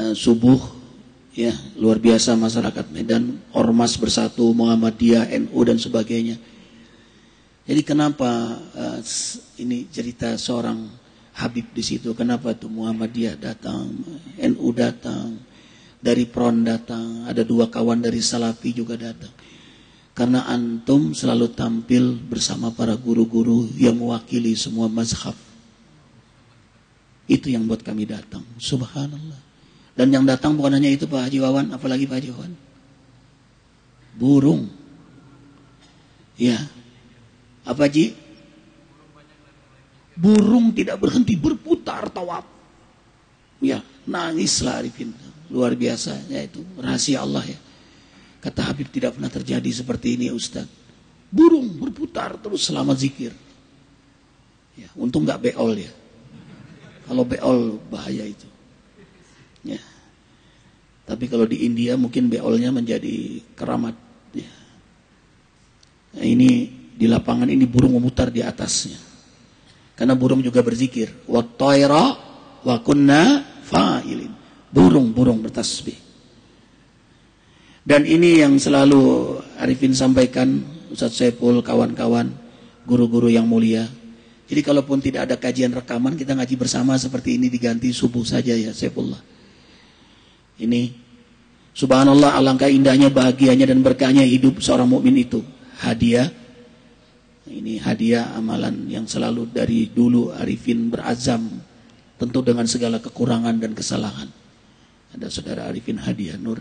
Subuh, ya, luar biasa masyarakat Medan, Ormas Bersatu, Muhammadiyah, NU dan sebagainya. Jadi kenapa ini cerita seorang Habib di situ? Kenapa tuh Muhammadiyah datang, NU datang, dari PRON datang, ada 2 kawan dari Salafi juga datang. Karena antum selalu tampil bersama para guru-guru yang mewakili semua mazhab. Itu yang buat kami datang. Subhanallah. Dan yang datang bukan hanya itu Pak Haji Wawan, apalagi Pak Haji Wawan. Burung. Ya. Apa Haji? Burung tidak berhenti berputar tawaf. Ya, nangislah Arifin. Luar biasa, ya itu rahasia Allah ya. Kata Habib tidak pernah terjadi seperti ini Ustaz. Burung berputar terus selama zikir. Ya, untung nggak beol ya. Kalau beol bahaya itu. Ya. Tapi kalau di India mungkin beolnya menjadi keramat. Ya. Nah, ini di lapangan ini burung memutar di atasnya. Karena burung juga berzikir. Wa tayra wa kunna fa'ilin. Burung-burung bertasbih. Dan ini yang selalu Arifin sampaikan, Ustaz Saiful, kawan-kawan, guru-guru yang mulia. Jadi kalaupun tidak ada kajian rekaman, kita ngaji bersama seperti ini, diganti subuh saja ya Saifullah. Ini subhanallah, alangkah indahnya, bahagianya dan berkahnya hidup seorang mukmin itu. Hadiah. Ini hadiah amalan yang selalu dari dulu Arifin berazam, tentu dengan segala kekurangan dan kesalahan. Ada saudara Arifin Hadiah Nur.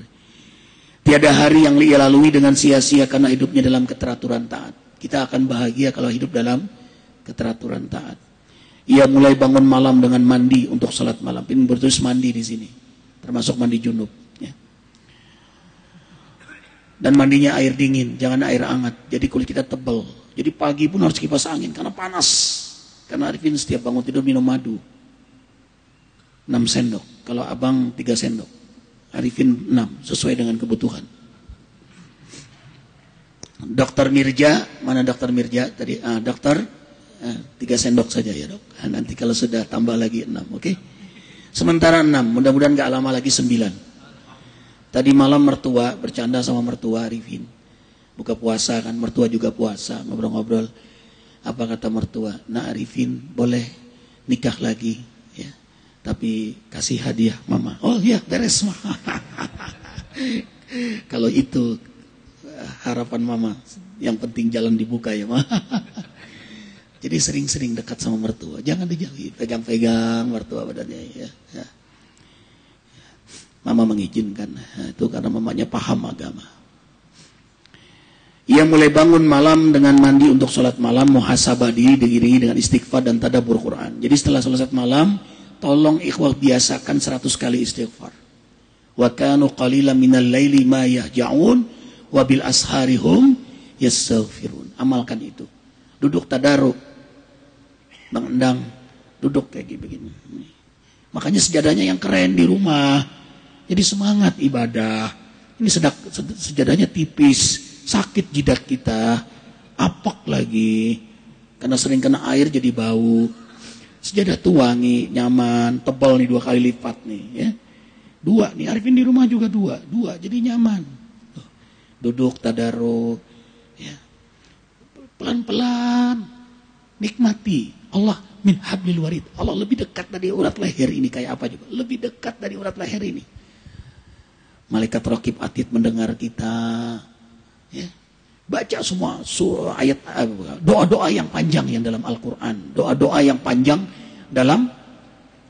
Tiada hari yang ia lalui dengan sia-sia karena hidupnya dalam keteraturan taat. Kita akan bahagia kalau hidup dalam keteraturan taat. Ia mulai bangun malam dengan mandi untuk salat malam. Ini bertulis mandi di sini, termasuk mandi junub. Ya. Dan mandinya air dingin, jangan air hangat. Jadi kulit kita tebal. Jadi pagi pun harus kipas angin karena panas. Karena Arifin setiap bangun tidur minum madu 6 sendok. Kalau abang 3 sendok. Arifin 6 sesuai dengan kebutuhan. Dokter Mirja, mana Dokter Mirja tadi? Dokter 3 sendok saja ya dok. Nanti kalau sudah tambah lagi 6, oke? Sementara 6, mudah-mudahan gak lama lagi 9. Tadi malam mertua bercanda sama mertua Arifin. Buka puasa kan, mertua juga puasa, ngobrol-ngobrol. Apa kata mertua? Nah Arifin boleh nikah lagi, ya. Tapi kasih hadiah mama. Oh iya, beres mah. Kalau itu harapan mama, yang penting jalan dibuka ya mah. Jadi sering-sering dekat sama mertua, jangan dijauhi, pegang-pegang mertua badannya ya. Ya. Mama mengizinkan, itu karena mamanya paham agama. Ia mulai bangun malam dengan mandi untuk sholat malam, muhasabah diri diiringi dengan istighfar dan tadabbur Quran. Jadi setelah sholat malam, tolong ikhwah biasakan 100 kali istighfar. Wa kanu qalilan minal laili ma yahja'un wa bil asharihum yastaghfirun. Amalkan itu. Duduk tadaruk. Bang Endang duduk kayak begini. Makanya sejadahnya yang keren di rumah. Jadi semangat ibadah. Ini sejadahnya tipis. Sakit jidat kita, apak lagi, karena sering kena air jadi bau. Sejadah tuh wangi, nyaman, tebal nih 2 kali lipat nih, ya. 2 nih, Arifin di rumah juga 2, jadi nyaman. Tuh, duduk tadaruk, ya. Pelan-pelan, nikmati. Allah min hablil warid. Allah lebih dekat dari urat leher ini, kayak apa juga? Lebih dekat dari urat leher ini. Malaikat Raqib Atid mendengar kita. Ya. Baca semua ayat doa-doa yang panjang yang dalam Al-Quran, doa-doa yang panjang dalam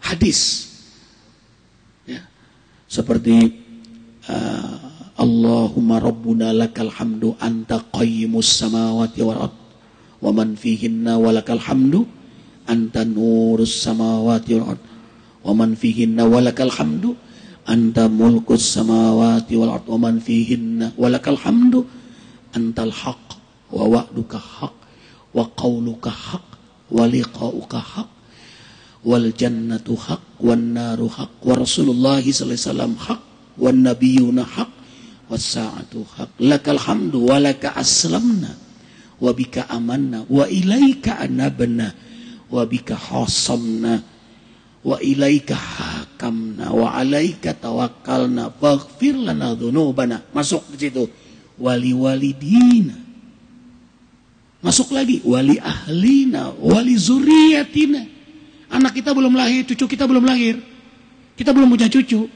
hadis. Ya. Seperti Allahumma rabbuna lakal hamdu anta qayyimus samawati wal ard wa man fihinna walakal hamdu anta nurus samawati wal ard wa man fihinna walakal hamdu anta mulkus samawati wal ard wa man fihinna walakal hamdu antal haq wa wa'duka haq wa qawluka haq wa liqa'uka haq wal jannatu haq wan naru haq wa rasulullah sallallahu alaihi wasallam haq wan nabiyuna haq was sa'atu haq lakal hamdu wa laka aslamna wa bika amanna wa ilaika anabna wa bika hasamna wa ilaika hakamna wa alaika tawakkalna faghfir lana dhunubana. Masuk di situ wali walidina, masuk lagi wali ahlina wali zuriyatina. Anak kita belum lahir, cucu kita belum lahir, kita belum punya cucu.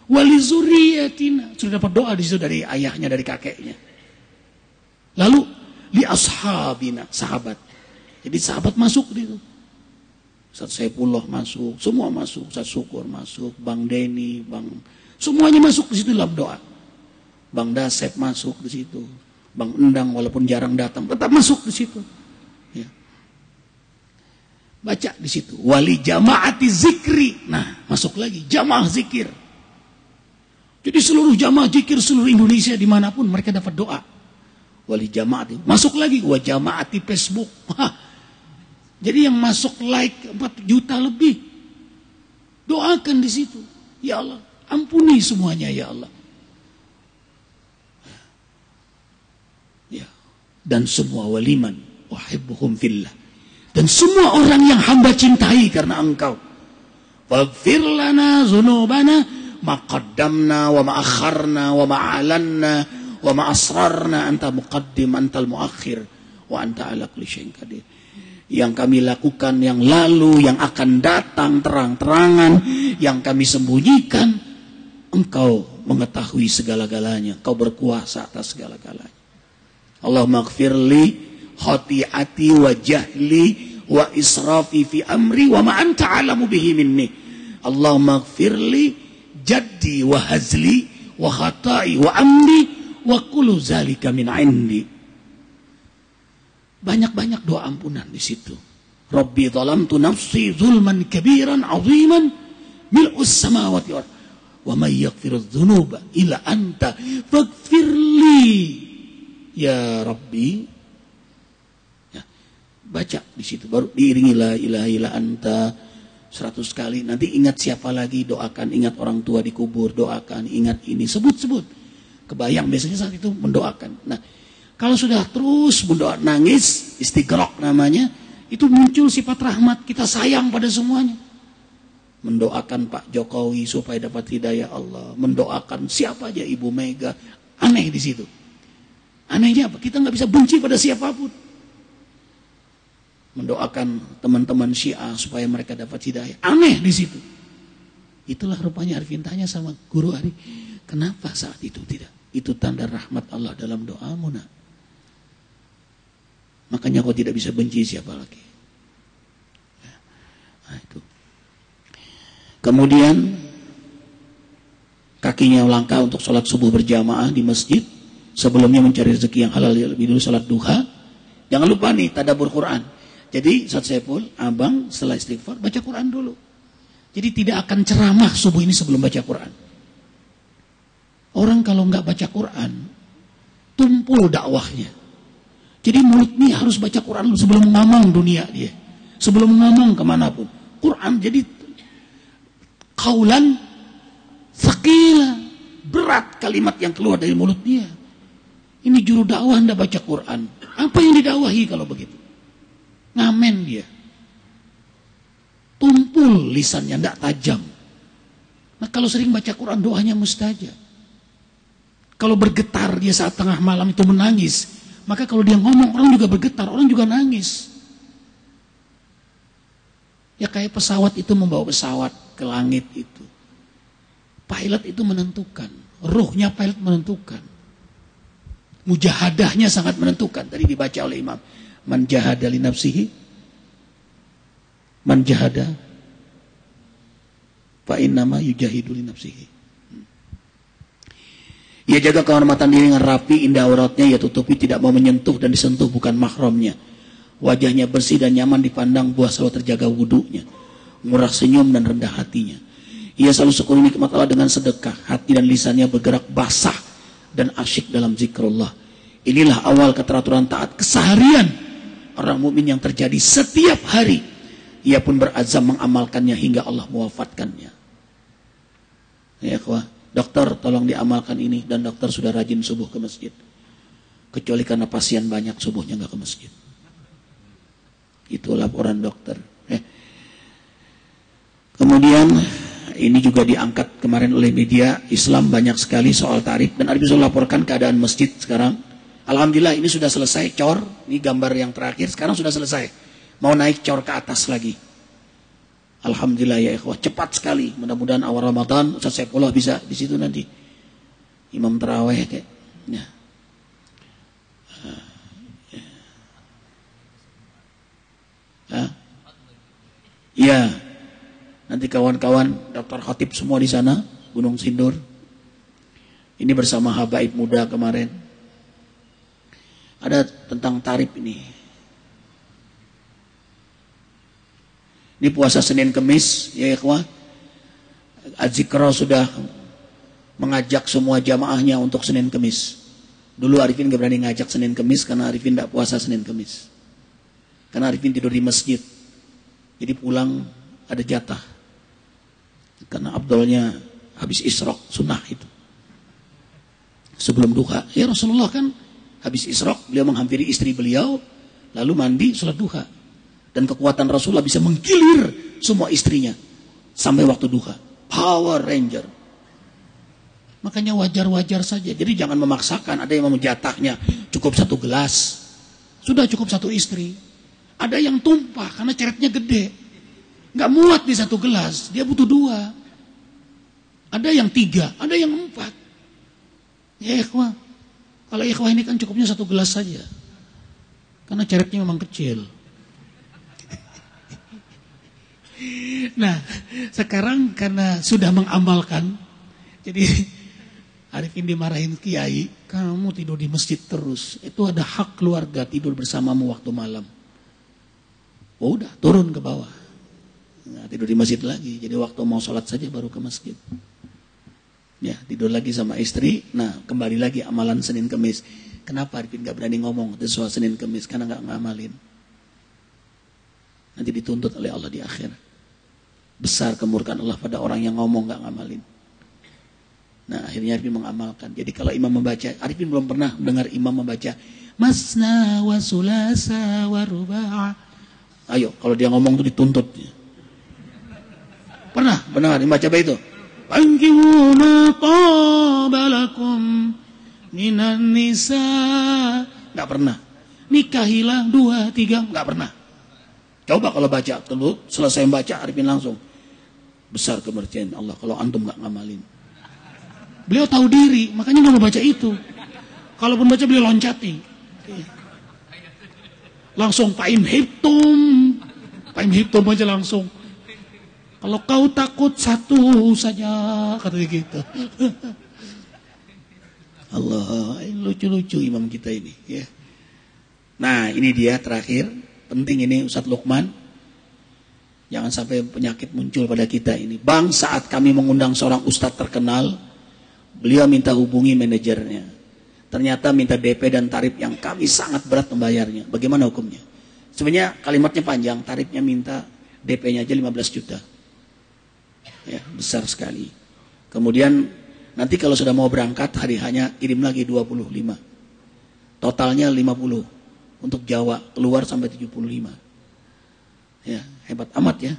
Wali zuriyatina, sudah dapat doa di situ dari ayahnya, dari kakeknya. Lalu li ashabina, sahabat. Jadi sahabat masuk di situ. Ustaz Saifullah masuk, semua masuk. Ustaz Syukur masuk, Bang Denny, semuanya masuk di situ dalam doa. Bang Dasep masuk di situ, Bang Endang walaupun jarang datang tetap masuk di situ. Ya. Baca di situ. Wali jamaati zikri. Nah, masuk lagi jamaah zikir. Jadi seluruh jamaah zikir seluruh Indonesia dimanapun mereka dapat doa. Wali jamaati. Masuk lagi wa jamaati Facebook. Hah. Jadi yang masuk like 4 juta lebih. Doakan di situ. Ya Allah, ampuni semuanya ya Allah. Dan semua waliman uhibbuhum fillah, dan semua orang yang hamba cintai karena engkau. Faghfir lana dzunubana ma qaddamna wa ma akharna wa ma alanna wa ma asrarna anta muqaddim antal muakhir wa anta ala kulli syai'in qadir. Yang kami lakukan yang lalu, yang akan datang terang-terangan, yang kami sembunyikan, engkau mengetahui segala-galanya, kau berkuasa atas segala-galanya. Allahumma gfirli khati'ati wa jahli wa israfi fi amri wa ma anta alamu bihi minni. Allahumma gfirli jaddi wa hazli wa khata'i wa amri wa kullu zalika min indi. Banyak-banyak doa ampunan di situ. Rabbi zalamtu nafsi zulman kabiran aziman mil'us samawati wal ardh wa may yaghfirudz dzunuba illa anta faghfirli ya Rabbi. Ya, baca di situ baru diiringi la ilaha illa anta 100 kali. Nanti ingat siapa lagi, doakan. Ingat orang tua dikubur, doakan. Ingat ini, sebut-sebut. Kebayang biasanya saat itu mendoakan. Nah, kalau sudah terus berdoa, nangis, istighraq namanya, itu muncul sifat rahmat. Kita sayang pada semuanya. Mendoakan Pak Jokowi supaya dapat hidayah Allah. Mendoakan siapa aja, Ibu Mega. Aneh di situ. Anehnya apa? Kita nggak bisa benci pada siapapun. Mendoakan teman-teman Syiah supaya mereka dapat hidayah. Aneh di situ. Itulah rupanya Arifin tanya sama guru Ari, kenapa saat itu tidak? Itu tanda rahmat Allah dalam doamu, nak. Makanya kau tidak bisa benci siapa lagi. Nah, itu. Kemudian kakinya langkah untuk sholat subuh berjamaah di masjid. Sebelumnya mencari rezeki yang halal, lebih dulu sholat duha. Jangan lupa nih tadabbur Quran. Jadi Ustaz Saiful, abang setelah istighfar baca Quran dulu. Jadi tidak akan ceramah subuh ini sebelum baca Quran. Orang kalau nggak baca Quran, tumpul dakwahnya. Jadi mulut ini harus baca Quran sebelum ngomong dunia dia. Sebelum ngomong kemanapun. Quran jadi qaulan tsaqila, berat kalimat yang keluar dari mulut dia. Ini juru dakwah Anda baca Quran. Apa yang didakwahi kalau begitu? Ngamen dia. Tumpul lisannya, tidak tajam. Nah kalau sering baca Quran doanya mustajab. Kalau bergetar dia saat tengah malam itu menangis, maka kalau dia ngomong orang juga bergetar, orang juga nangis. Ya kayak pesawat itu membawa pesawat ke langit itu. Pilot itu menentukan, ruhnya pilot menentukan. Mujahadahnya sangat menentukan. Tadi dibaca oleh Imam. Man jahada li nafsihi. Man jahada fa innama yujahidu li nafsihi. Ia jaga kehormatan diri dengan rapi, indah auratnya ia tutupi, tidak mau menyentuh dan disentuh bukan mahramnya. Wajahnya bersih dan nyaman dipandang, buah selalu terjaga wudunya. Murah senyum dan rendah hatinya. Ia selalu syukur nikmat Allah dengan sedekah, hati dan lisannya bergerak basah dan asyik dalam zikrullah. Inilah awal keteraturan taat keseharian orang mukmin yang terjadi setiap hari. Ia pun berazam mengamalkannya hingga Allah mewafatkannya. Ya, dokter tolong diamalkan ini, dan dokter sudah rajin subuh ke masjid. Kecuali karena pasien banyak subuhnya nggak ke masjid. Itu laporan dokter. Kemudian ini juga diangkat kemarin oleh media Islam banyak sekali soal tarif, dan Arif bisa laporkan keadaan masjid sekarang. Alhamdulillah ini sudah selesai cor, ini gambar yang terakhir, sekarang sudah selesai. Mau naik cor ke atas lagi. Alhamdulillah ya ikhwah, cepat sekali. Mudah-mudahan awal Ramadan Ustaz Saifullah bisa di situ nanti. Imam tarawih kayak. Ya. Ya. Nanti kawan-kawan Dr. Khatib semua di sana, Gunung Sindur. Ini bersama habaib muda kemarin. Ada tentang tarif ini. Ini puasa Senin Kemis, ya ikhwah. Az-Zikra sudah mengajak semua jamaahnya untuk Senin Kemis. Dulu Arifin gak berani ngajak Senin Kemis karena Arifin tidak puasa Senin Kemis. Karena Arifin tidur di masjid. Jadi pulang ada jatah. Karena Abdulnya habis Isyraq sunnah itu. Sebelum duha. Ya Rasulullah kan habis Isyraq beliau menghampiri istri beliau, lalu mandi sholat duha. Dan kekuatan Rasulullah bisa menggilir semua istrinya sampai waktu duha. Power Ranger. Makanya wajar-wajar saja. Jadi jangan memaksakan. Ada yang mau jatahnya cukup 1 gelas. Sudah cukup 1 istri. Ada yang tumpah karena ceretnya gede. Nggak muat di 1 gelas. Dia butuh 2. Ada yang 3. Ada yang 4. Ya ikhwah. Kalau ikhwah ini kan cukupnya 1 gelas saja. Karena ceretnya memang kecil. Nah, sekarang karena sudah mengamalkan, jadi Arifin dimarahin kiai, kamu tidur di masjid terus. Itu ada hak keluarga tidur bersamamu waktu malam. Oh, udah turun ke bawah. Nah, tidur di masjid lagi. Jadi waktu mau sholat saja baru ke masjid. Ya, tidur lagi sama istri. Nah, kembali lagi amalan Senin Kemis. Kenapa Arifin gak berani ngomong soal Senin Kemis? Karena gak ngamalin. Nanti dituntut oleh Allah di akhir. Besar kemurkaan Allah pada orang yang ngomong gak ngamalin. Nah, akhirnya Arifin mengamalkan. Jadi kalau imam membaca, Arifin belum pernah mendengar imam membaca masna wa sulasa wa ruba'a. Ayo, kalau dia ngomong itu dituntut. Pernah mendengar membaca itu? Fankihu ma qabalakum minan nisa. Gak pernah. Nikahilah 2, 3, gak pernah. Coba kalau baca dulu, selesai membaca Arifin langsung. Besar kemercian Allah kalau antum gak ngamalin. Beliau tahu diri, makanya gak mau baca itu. Kalaupun baca beliau loncati. Langsung Fa'im hiptum aja langsung. Kalau kau takut 1 saja, katanya gitu. Allah, lucu-lucu imam kita ini. Ya. Nah, ini dia terakhir. Penting ini Ustadz Lukman. Jangan sampai penyakit muncul pada kita ini. Bang, saat kami mengundang seorang ustadz terkenal, beliau minta hubungi manajernya. Ternyata minta DP dan tarif yang kami sangat berat membayarnya. Bagaimana hukumnya? Sebenarnya kalimatnya panjang, tarifnya minta DP-nya aja 15 juta. Ya, besar sekali. Kemudian nanti kalau sudah mau berangkat hari hanya kirim lagi 25. Totalnya 50. Untuk Jawa keluar sampai 75. Ya, hebat amat ya.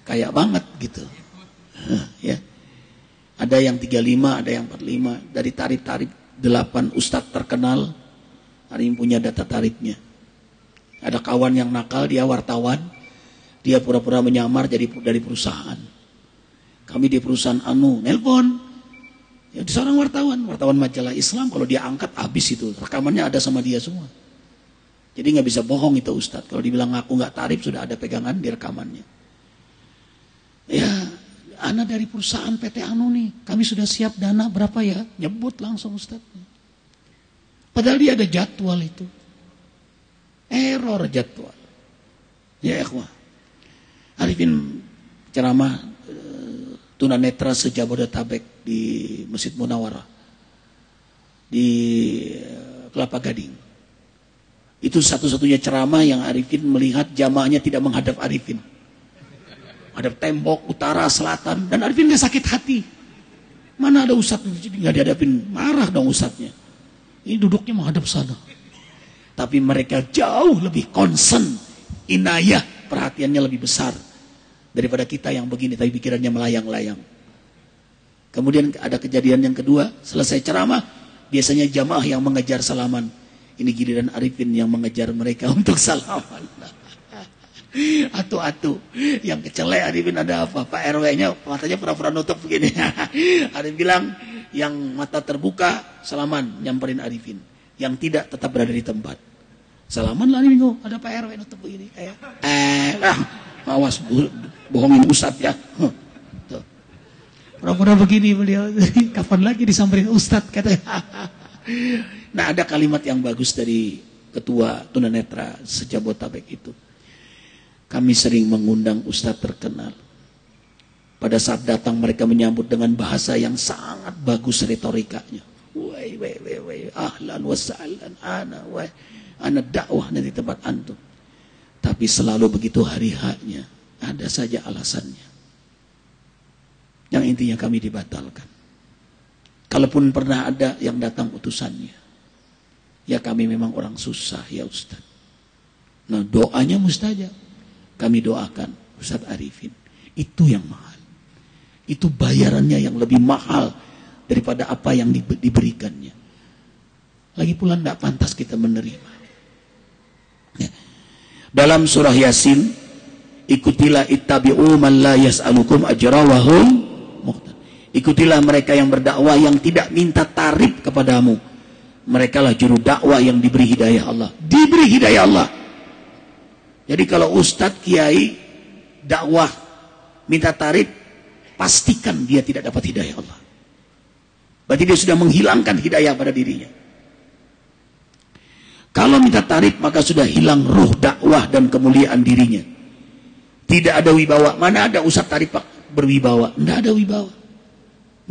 Kayak banget gitu. Ya. Ada yang 35, ada yang 45. Dari tarif-tarif 8 ustadz terkenal, ada yang punya data tarifnya. Ada kawan yang nakal, dia wartawan. Dia pura-pura menyamar jadi dari perusahaan. Kami di perusahaan nelpon. Ya, seorang wartawan majalah Islam, kalau dia angkat habis itu, rekamannya ada sama dia semua. Jadi nggak bisa bohong itu Ustadz. Kalau dibilang aku nggak tarif, sudah ada pegangan di rekamannya. Ya, ana dari perusahaan PT Anu nih, kami sudah siap dana berapa ya? Nyebut langsung Ustadz. Padahal dia ada jadwal itu. Error jadwal. Ya ikhwah. Arifin ceramah tunanetra se-Jabodetabek di Masjid Munawarah di Kelapa Gading. Itu satu-satunya ceramah yang Arifin melihat jamaahnya tidak menghadap Arifin. Hadap tembok, utara, selatan, dan Arifin gak sakit hati. Mana ada ustadz gak dihadapin, marah dong ustadznya. Ini duduknya menghadap sana. Tapi mereka jauh lebih concern, inayah, perhatiannya lebih besar daripada kita yang begini tapi pikirannya melayang-layang. Kemudian ada kejadian yang kedua, selesai ceramah biasanya jamaah yang mengejar salaman. Ini giliran Arifin yang mengejar mereka untuk salaman. Atu-atu yang kecelek Arifin ada apa? Pak RW-nya matanya pura-pura nutup begini. Arifin bilang yang mata terbuka salaman nyamperin Arifin, yang tidak tetap berada di tempat. Salaman lah Arifin, ada Pak RW nutup begini kayak awas bohongin Ustadz ya. Pura-pura begini beliau. Kapan lagi disamperin Ustadz katanya. Nah, ada kalimat yang bagus dari ketua tunanetra se-Jabodetabek itu. Kami sering mengundang Ustadz terkenal. Pada saat datang mereka menyambut dengan bahasa yang sangat bagus retorikanya. Wai ahlan wa sahlan ana dakwah di tempat antum. Tapi selalu begitu hari haknya, ada saja alasannya. Yang intinya kami dibatalkan. Kalaupun pernah ada yang datang utusannya, ya kami memang orang susah ya Ustaz. Nah doanya mustajab. Kami doakan Ustaz Arifin. Itu yang mahal. Itu bayarannya yang lebih mahal daripada apa yang diberikannya. Lagi pula tidak pantas kita menerima. Ya. Dalam surah Yasin, ikutilah ittabi'u man la yas'alukum ajra wa hum muhtadun. Ikutilah mereka yang berdakwah yang tidak minta tarif kepadamu. Mereka lah juru dakwah yang diberi hidayah Allah. Diberi hidayah Allah. Jadi kalau ustadz, kiai, dakwah minta tarif, pastikan dia tidak dapat hidayah Allah. Berarti dia sudah menghilangkan hidayah pada dirinya. Kalau minta tarif maka sudah hilang ruh dakwah dan kemuliaan dirinya. Tidak ada wibawa. Mana ada ustadz tarif berwibawa? Tidak ada wibawa.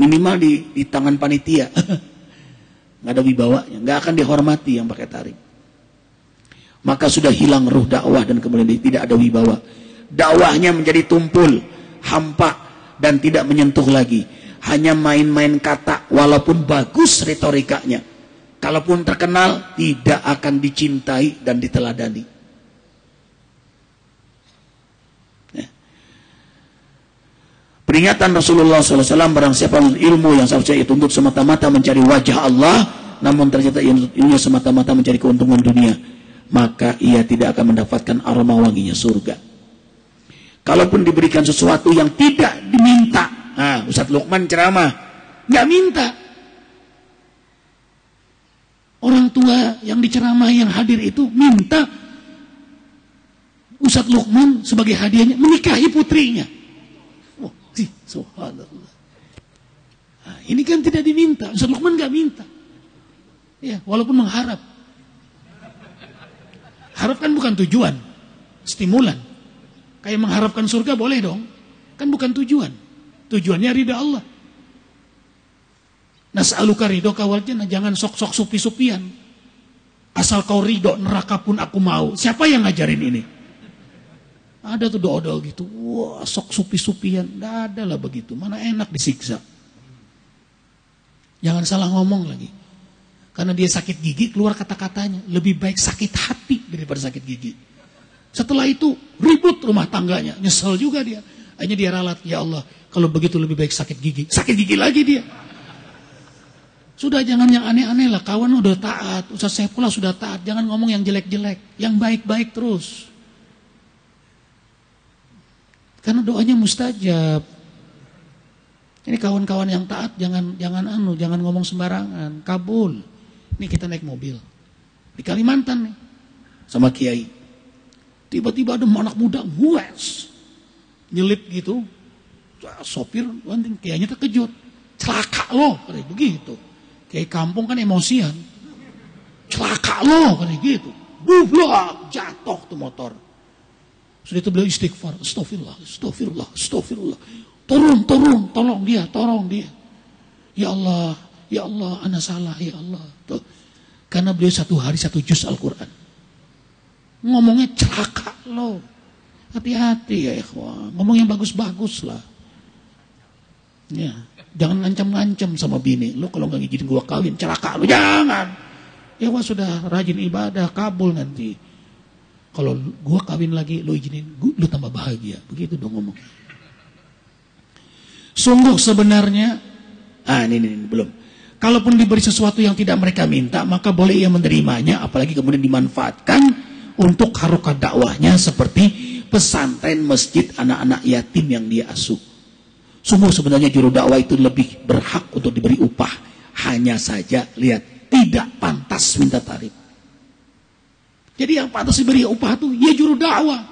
Minimal di tangan panitia. Nggak ada wibawanya. Nggak akan dihormati yang pakai tarif. Maka sudah hilang ruh dakwah dan kemuliaan diri. Tidak ada wibawa. Dakwahnya menjadi tumpul, hampa, dan tidak menyentuh lagi. Hanya main-main kata walaupun bagus retorikanya. Kalaupun terkenal, tidak akan dicintai dan diteladani. Peringatan Rasulullah SAW, barang siapa ilmu yang seharusnya dituntut semata-mata mencari wajah Allah, namun ternyata ilmunya semata-mata mencari keuntungan dunia, maka ia tidak akan mendapatkan aroma wanginya surga. Kalaupun diberikan sesuatu yang tidak diminta, nah Ustadz Luqman ceramah, nggak minta. Orang tua yang diceramah yang hadir itu minta Ustadz Luqman sebagai hadiahnya menikahi putrinya. Oh, subhanallah. Nah, ini kan tidak diminta. Ustadz Luqman nggak minta. Ya, walaupun mengharap. Harap kan bukan tujuan, stimulan. Kayak mengharapkan surga boleh dong. Kan bukan tujuan. Tujuannya ridha Allah. Nas'aluka ridhoka wal jannah, jangan sok-sok supi-supian. Asal kau ridho, neraka pun aku mau. Siapa yang ngajarin ini? Ada tuh dodol gitu. Wah, sok supi-supian. Nggak ada lah begitu. Mana enak disiksa. Jangan salah ngomong lagi. Karena dia sakit gigi, keluar kata-katanya. Lebih baik sakit hati daripada sakit gigi. Setelah itu ribut rumah tangganya. Nyesel juga dia. Akhirnya dia ralat. Ya Allah, kalau begitu lebih baik sakit gigi. Sakit gigi lagi dia. Sudah jangan yang aneh-aneh lah. Kawan udah taat. Ustaz Saifullah sudah taat. Jangan ngomong yang jelek-jelek. Yang baik-baik terus. Karena doanya mustajab. Ini kawan-kawan yang taat jangan ngomong sembarangan, kabul. Ini kita naik mobil di Kalimantan nih sama kiai. Tiba-tiba ada anak muda nyelip gitu. Sopir kiainya terkejut. Celaka lo, kayak begitu. Kiai kampung kan emosian. Celaka lo, kayak gitu. Bublak, jatuh tuh motor. Sudah itu beliau istighfar, astagfirullah. Turun, tolong dia. Ya Allah, ana salah, ya Allah. Tuh. Karena beliau satu hari 1 juz Al-Quran. Ngomongnya celaka lo. Hati-hati ya ikhwan. Ngomong yang bagus-bagus lah. Ya, jangan ngancam-ngancam sama bini. Lo kalau gak ngizinin gua kawin, celaka lo. Jangan. Ya wah sudah rajin ibadah, kabul nanti. Kalau gua kawin lagi, lo izinin, lo tambah bahagia. Begitu dong ngomong. Sungguh sebenarnya, ini belum. Kalaupun diberi sesuatu yang tidak mereka minta, maka boleh ia menerimanya, apalagi kemudian dimanfaatkan untuk harokat dakwahnya seperti pesantren, masjid, anak-anak yatim yang dia asuh. Sungguh sebenarnya juru dakwah itu lebih berhak untuk diberi upah. Hanya saja, lihat, tidak pantas minta tarif. Jadi yang pantas diberi upah itu, ya juru dakwah.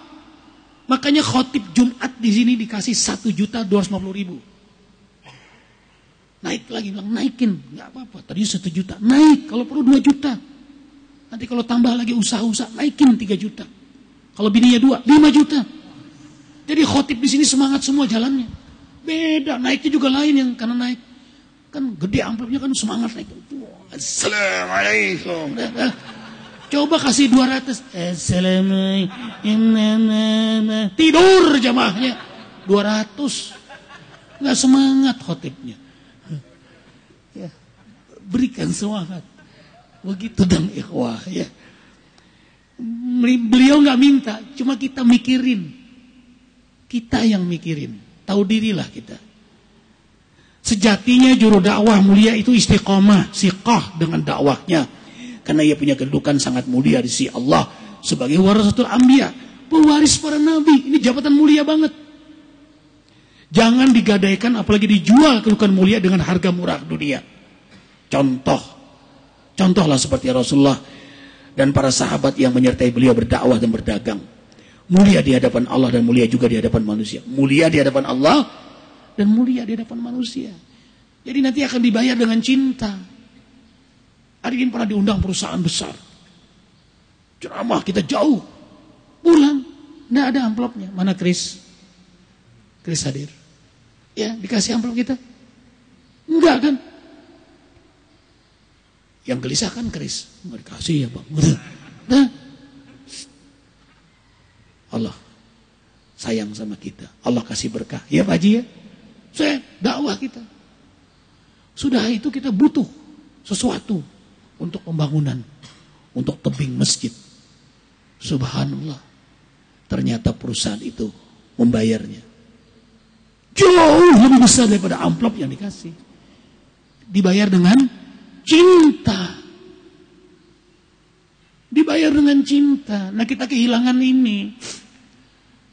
Makanya khotib Jumat di sini dikasih 1.250.000. Naik lagi, bilang naikin, nggak apa-apa. Tadi 1 juta, naik. Kalau perlu 2 juta. Nanti kalau tambah lagi usaha-usaha, naikin 3 juta. Kalau bininya 2, 5 juta. Jadi khotib di sini semangat semua jalannya. Beda, naiknya juga lain yang karena naik. Kan gede amplopnya kan semangat naik. Assalamualaikum. Coba kasih 200. Assalamualaikum. Tidur jamaahnya. 200. Nggak semangat khotibnya. Ya. Berikan semangat. Begitu dong ikhwah ya. Beliau nggak minta, cuma kita mikirin. Kita yang mikirin. Tahu dirilah kita. Sejatinya juru dakwah mulia itu istiqomah, siqah dengan dakwahnya. Karena ia punya kedudukan sangat mulia di sisi Allah sebagai warasatul anbiya, pewaris para nabi. Ini jabatan mulia banget. Jangan digadaikan apalagi dijual kedudukan mulia dengan harga murah dunia. Contohlah seperti Rasulullah dan para sahabat yang menyertai beliau berdakwah dan berdagang. Mulia di hadapan Allah dan mulia juga di hadapan manusia. Mulia di hadapan Allah dan mulia di hadapan manusia. Jadi nanti akan dibayar dengan cinta. Hari ini pernah diundang perusahaan besar. Ceramah kita jauh. Pulang. Nggak ada amplopnya. Mana Chris? Chris hadir. Ya, dikasih amplop kita? Enggak kan? Yang gelisah kan Chris. Nggak dikasih ya Bang. Nah, Allah sayang sama kita. Allah kasih berkah. Ya Pak Haji ya. Saya dakwah kita. Sudah itu kita butuh sesuatu untuk pembangunan, untuk tebing masjid. Subhanallah. Ternyata perusahaan itu membayarnya jauh lebih besar daripada amplop yang dikasih. Dibayar dengan cinta. Dibayar dengan cinta. Nah kita kehilangan ini.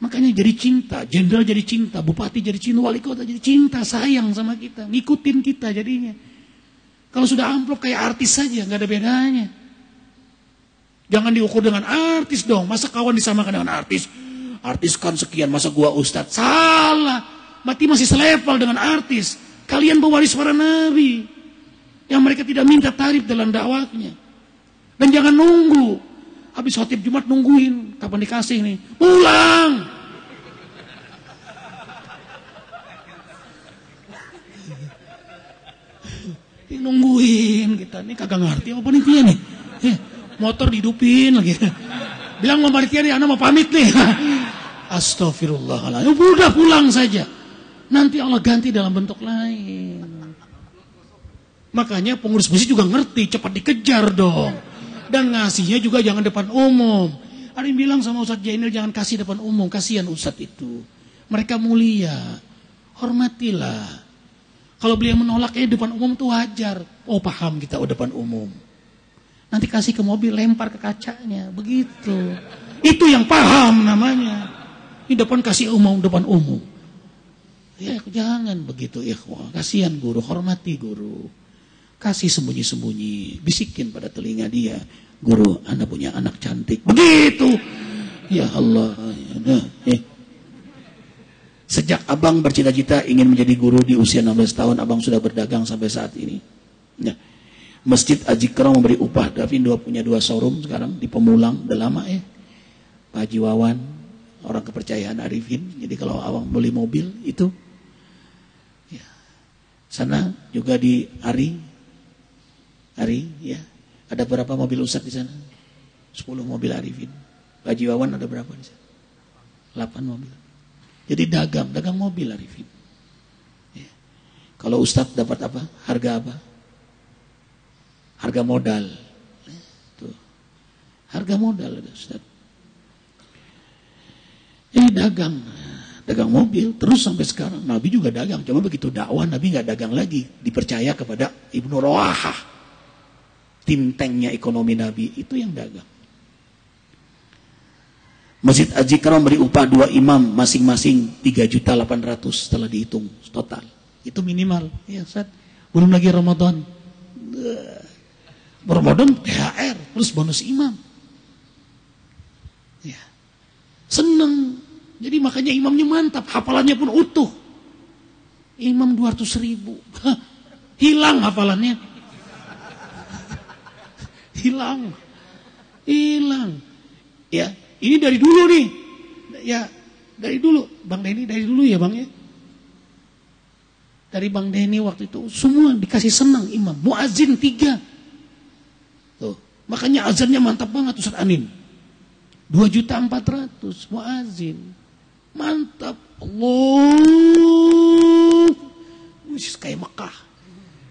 Makanya jadi cinta. Jenderal jadi cinta. Bupati jadi cinta. Wali kota jadi cinta. Sayang sama kita. Ngikutin kita jadinya. Kalau sudah amplop kayak artis saja. Gak ada bedanya. Jangan diukur dengan artis dong. Masa kawan disamakan dengan artis? Artis kan sekian. Masa gua ustadz? Salah. Mati masih selevel dengan artis. Kalian pewaris para nabi. Yang mereka tidak minta tarif dalam dakwahnya. Dan jangan nunggu. Habis khotib Jumat nungguin. Kapan dikasih nih? Pulang. Nungguin kita. Ini kagak ngerti apa panitia nih. Motor dihidupin lagi. Bilang sama panitia nih, anak mau pamit nih. Astagfirullahaladzim. Udah pulang saja. Nanti Allah ganti dalam bentuk lain. Makanya pengurus masjid juga ngerti. Cepat dikejar dong. Dan ngasihnya juga jangan depan umum. Ada yang bilang sama Ustadz Jainil jangan kasih depan umum. Kasihan Ustadz itu. Mereka mulia. Hormatilah. Kalau beliau menolaknya depan umum itu wajar. Oh paham kita depan umum. Nanti kasih ke mobil lempar ke kacanya. Begitu. Itu yang paham namanya. Ini depan kasih umum, depan umum. Ya jangan begitu ikhwah. Kasihan guru, hormati guru. Kasih sembunyi-sembunyi, bisikin pada telinga dia, guru, Anda punya anak cantik. Begitu. Ya Allah. Sejak abang bercita-cita ingin menjadi guru di usia 16 tahun, abang sudah berdagang sampai saat ini. Nah, Masjid Azikra memberi upah. Davin punya 2 showroom sekarang di Pemulang. Udah lama ya. Pak Haji Wawan, orang kepercayaan Arifin. Jadi kalau abang beli mobil itu, ya. Sana juga di Ari, ya. Ada berapa mobil Ustaz di sana? 10 mobil Arifin. Pak Haji Wawan ada berapa di sana? 8 mobil. Jadi dagang mobil Arifin. Ya. Kalau Ustaz dapat apa? Harga apa? Harga modal. Tuh. Harga modal ada Ustaz. Ini dagang mobil terus sampai sekarang. Nabi juga dagang, cuma begitu dakwah Nabi nggak dagang lagi, dipercaya kepada Ibnu Rawahah, tim tanknya ekonomi Nabi, itu yang dagang. Masjid Azikra memberi upah 2 imam masing-masing 3.800.000 setelah dihitung total. Itu minimal. Ya Ustaz, belum lagi Ramadan. Ramadan THR plus bonus imam. Ya. Seneng. Jadi makanya imamnya mantap, hafalannya pun utuh. Imam 200.000. Hilang hafalannya. Hilang. Ya, ini dari dulu nih. Ya, dari dulu. Bang Denny dari dulu ya Bang ya. Dari Bang Denny waktu itu semua dikasih senang imam. Muazin 3. Tuh, makanya azannya mantap banget Ustaz Anin. 2.400.000 muazin. Mantap. Allah. Kayak Mekah.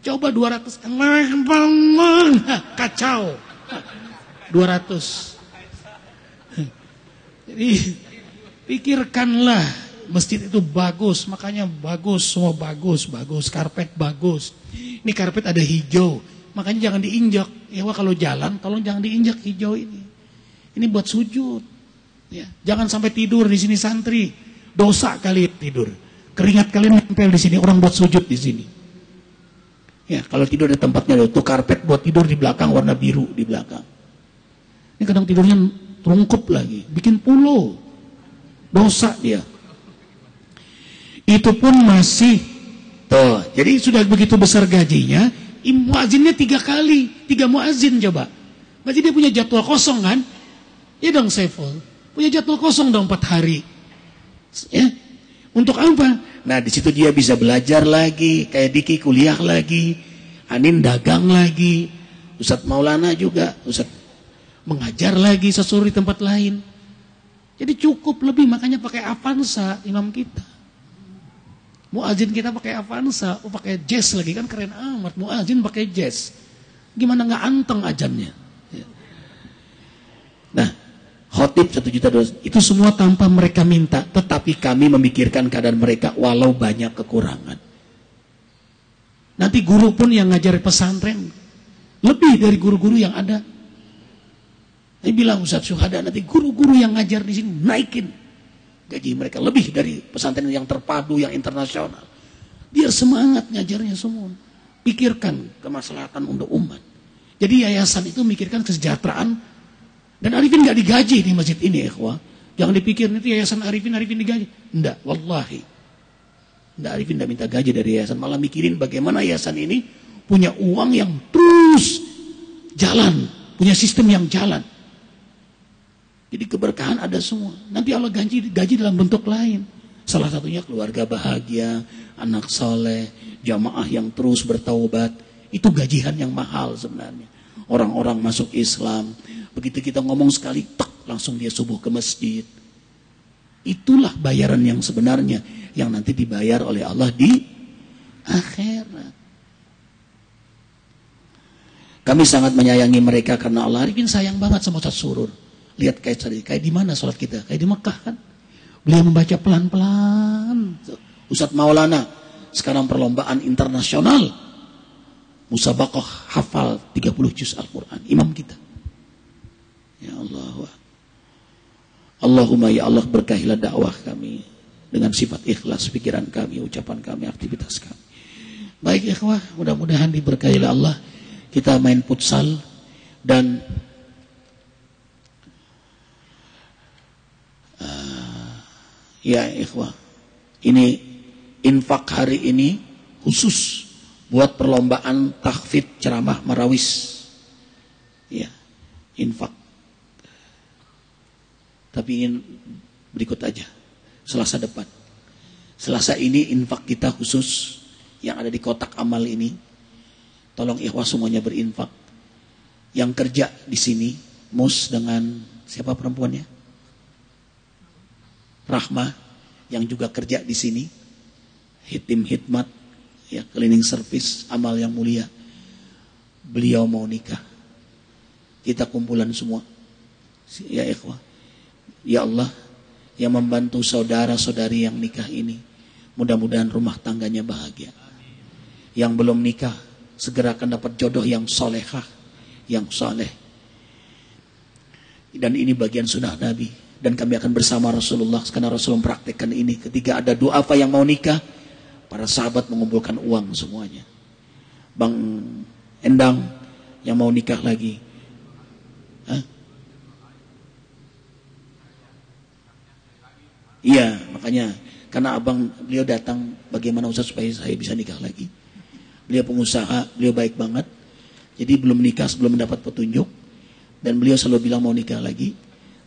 Coba 200. Kacau. 200. Jadi pikirkanlah, masjid itu bagus, makanya bagus, semua bagus, karpet bagus. Ini karpet ada hijau, makanya jangan diinjak. Ya wah, kalau jalan tolong jangan diinjak hijau ini. Ini buat sujud. Ya, jangan sampai tidur di sini santri. Dosa kali tidur. Keringat kalian nempel di sini, orang buat sujud di sini. Ya, kalau tidur di tempatnya itu karpet buat tidur di belakang warna biru di belakang. Ini kadang tidurnya terungkup lagi, bikin pulau. Dosa dia. Itu pun masih tuh. Jadi sudah begitu besar gajinya, muazinnya 3 kali, 3 muazin coba. Berarti dia punya jadwal kosong kan? Ya dong Saiful. Punya jadwal kosong dong 4 hari. Ya. Untuk apa? Nah, di situ dia bisa belajar lagi, kayak Diki kuliah lagi, Anin dagang lagi, Ustadz Maulana juga, Ustadz mengajar lagi sesuatu di tempat lain. Jadi cukup lebih, makanya pakai Avanza imam kita. Muazin kita pakai Avanza, pakai jazz lagi kan keren amat. Muazin pakai jazz. Gimana nggak anteng ajannya? Ya. Nah, khotib 1.200.000 itu semua tanpa mereka minta, tetapi kami memikirkan keadaan mereka walau banyak kekurangan. Nanti guru pun yang ngajar pesantren lebih dari guru-guru yang ada. Saya bilang Ustaz Syuhada, nanti guru-guru yang ngajar di sini naikin gaji mereka lebih dari pesantren yang terpadu, yang internasional. Biar semangat ngajarnya semua. Pikirkan kemaslahatan untuk umat. Jadi yayasan itu mikirkan kesejahteraan. Dan Arifin gak digaji di masjid ini, ikhwah. Jangan dipikir itu yayasan Arifin digaji. Enggak, wallahi. Enggak, Arifin enggak minta gaji dari yayasan. Malah mikirin bagaimana yayasan ini punya uang yang terus jalan. Punya sistem yang jalan. Jadi keberkahan ada semua. Nanti Allah gaji dalam bentuk lain. Salah satunya keluarga bahagia, anak soleh, jamaah yang terus bertaubat. Itu gajian yang mahal sebenarnya. Orang-orang masuk Islam. Begitu kita ngomong sekali, tek, langsung dia subuh ke masjid. Itulah bayaran yang sebenarnya. Yang nanti dibayar oleh Allah di akhirat. Kami sangat menyayangi mereka karena Allah. Arifin sayang banget sama Ustaz Surur. Lihat kayak di mana sholat kita? Kayak di Mekah kan? Beliau membaca pelan-pelan. Ustadz Maulana sekarang perlombaan internasional musabaqah hafal 30 juz Al-Quran. Imam kita. Ya Allah. Allahumma ya Allah berkahilah dakwah kami. dengan sifat ikhlas pikiran kami, ucapan kami, aktivitas kami. Baik ikhwah, mudah-mudahan diberkahi oleh Allah. Kita main futsal dan ya ikhwah, ini infak hari ini khusus buat perlombaan tahfidz ceramah marawis. Ya, infak. Tapi ingin berikut aja. Selasa depan. Selasa ini infak kita khusus yang ada di kotak amal ini. Tolong ikhwah semuanya berinfak. Yang kerja di sini, Mus dengan siapa perempuannya? Rahmah yang juga kerja di sini. Tim Hikmat, ya, cleaning service, amal yang mulia. Beliau mau nikah. Kita kumpulan semua. Ya ikhwah. Ya Allah, yang membantu saudara-saudari yang nikah ini, mudah-mudahan rumah tangganya bahagia. Yang belum nikah, segera akan dapat jodoh yang solehah, yang soleh. Dan ini bagian sunnah Nabi. Dan kami akan bersama Rasulullah, karena Rasul mempraktekkan ini. Ketika ada du'afa yang mau nikah, para sahabat mengumpulkan uang semuanya. Bang Endang yang mau nikah lagi. Iya, makanya karena beliau datang, bagaimana Ustaz supaya saya bisa nikah lagi. Beliau pengusaha, beliau baik banget. Jadi belum nikah sebelum mendapat petunjuk. Dan beliau selalu bilang mau nikah lagi.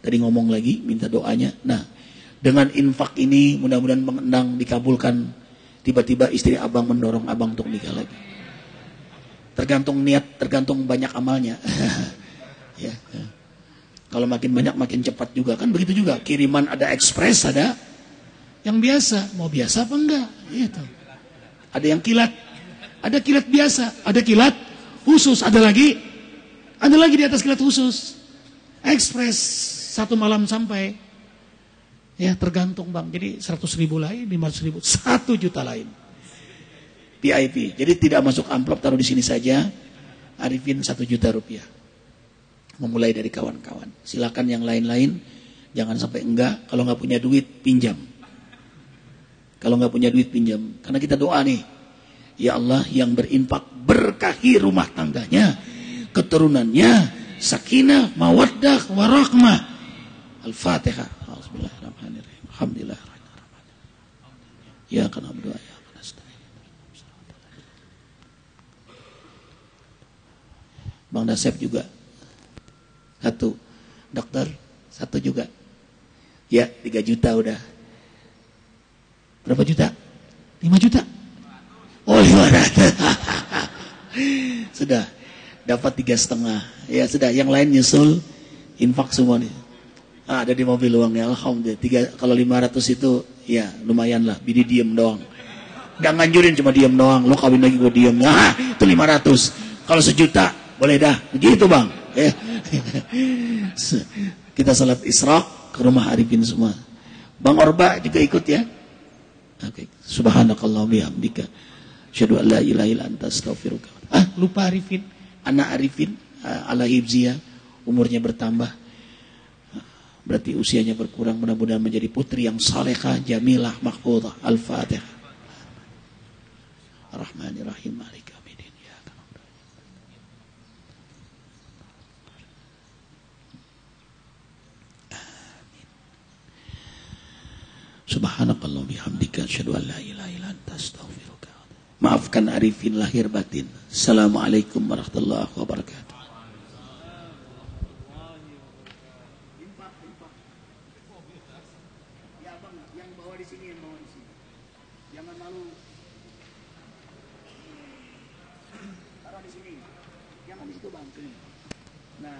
Tadi ngomong lagi, minta doanya. Nah, dengan infak ini mudah-mudahan Bang Endang dikabulkan. Tiba-tiba istri abang mendorong abang untuk nikah lagi. Tergantung niat, tergantung banyak amalnya. Ya. Kalau makin banyak makin cepat juga. Kan begitu juga. Kiriman ada ekspres, ada yang biasa. Mau biasa apa enggak? Gitu. Ada yang kilat. Ada kilat biasa. Ada kilat khusus. Ada lagi di atas kilat khusus. Ekspres. 1 malam sampai. Ya tergantung bang. Jadi 100.000 lain, 500.000, 1 juta lain. VIP. Jadi tidak masuk amplop, taruh di sini saja. Arifin 1 juta rupiah. Memulai dari kawan-kawan. Silakan yang lain-lain, jangan sampai enggak. Kalau nggak punya duit, pinjam. Kalau nggak punya duit, pinjam. Karena kita doa nih, ya Allah yang berinfak, berkahi rumah tangganya, keturunannya, sakinah, mawaddah, warahmah. Al-Fatihah. Bismillahirrahmanirrahim. Alhamdulillah. Ya kana berdoa ya. Bang Dasep juga 1. Dokter 1 juga. Ya 3 juta udah. Berapa juta? 5 juta. Oh 500. Sudah. Dapat 3,5. Ya sudah. Yang lain nyusul. Infak semua nih. Ada di mobil uangnya. Alhamdulillah. Kalau 500 itu ya lumayan lah. Bini diem doang. Gak nganjurin, cuma diem doang. Lo kawin lagi gue diem. Nah itu 500. Kalau 1 juta boleh dah. Begitu bang. Ya. Kita salat Isra ke rumah Arifin semua. Bang Orba juga ikut ya. Oke. Subhanakallah bihamdika. Asyhadu an la ilaha illa anta astaghfiruka. Lupa Arifin. Anak Arifin ala hibziyah, umurnya bertambah. Berarti usianya berkurang. Mudah-mudahan menjadi putri yang salehah, jamilah, mahfudzah. Al-Fatihah. Ar-Rahmanir-Rahim. Malik yaumiddin. Subhanakallah bihamdika asyhadu an la ilaha illa anta astaghfiruka. Maafkan Arifin lahir batin. Assalamualaikum warahmatullahi wabarakatuh. Ya Bang, yang bawa di sini, Jangan malu. Taruh di sini. Jangan di situ Bang. Nah,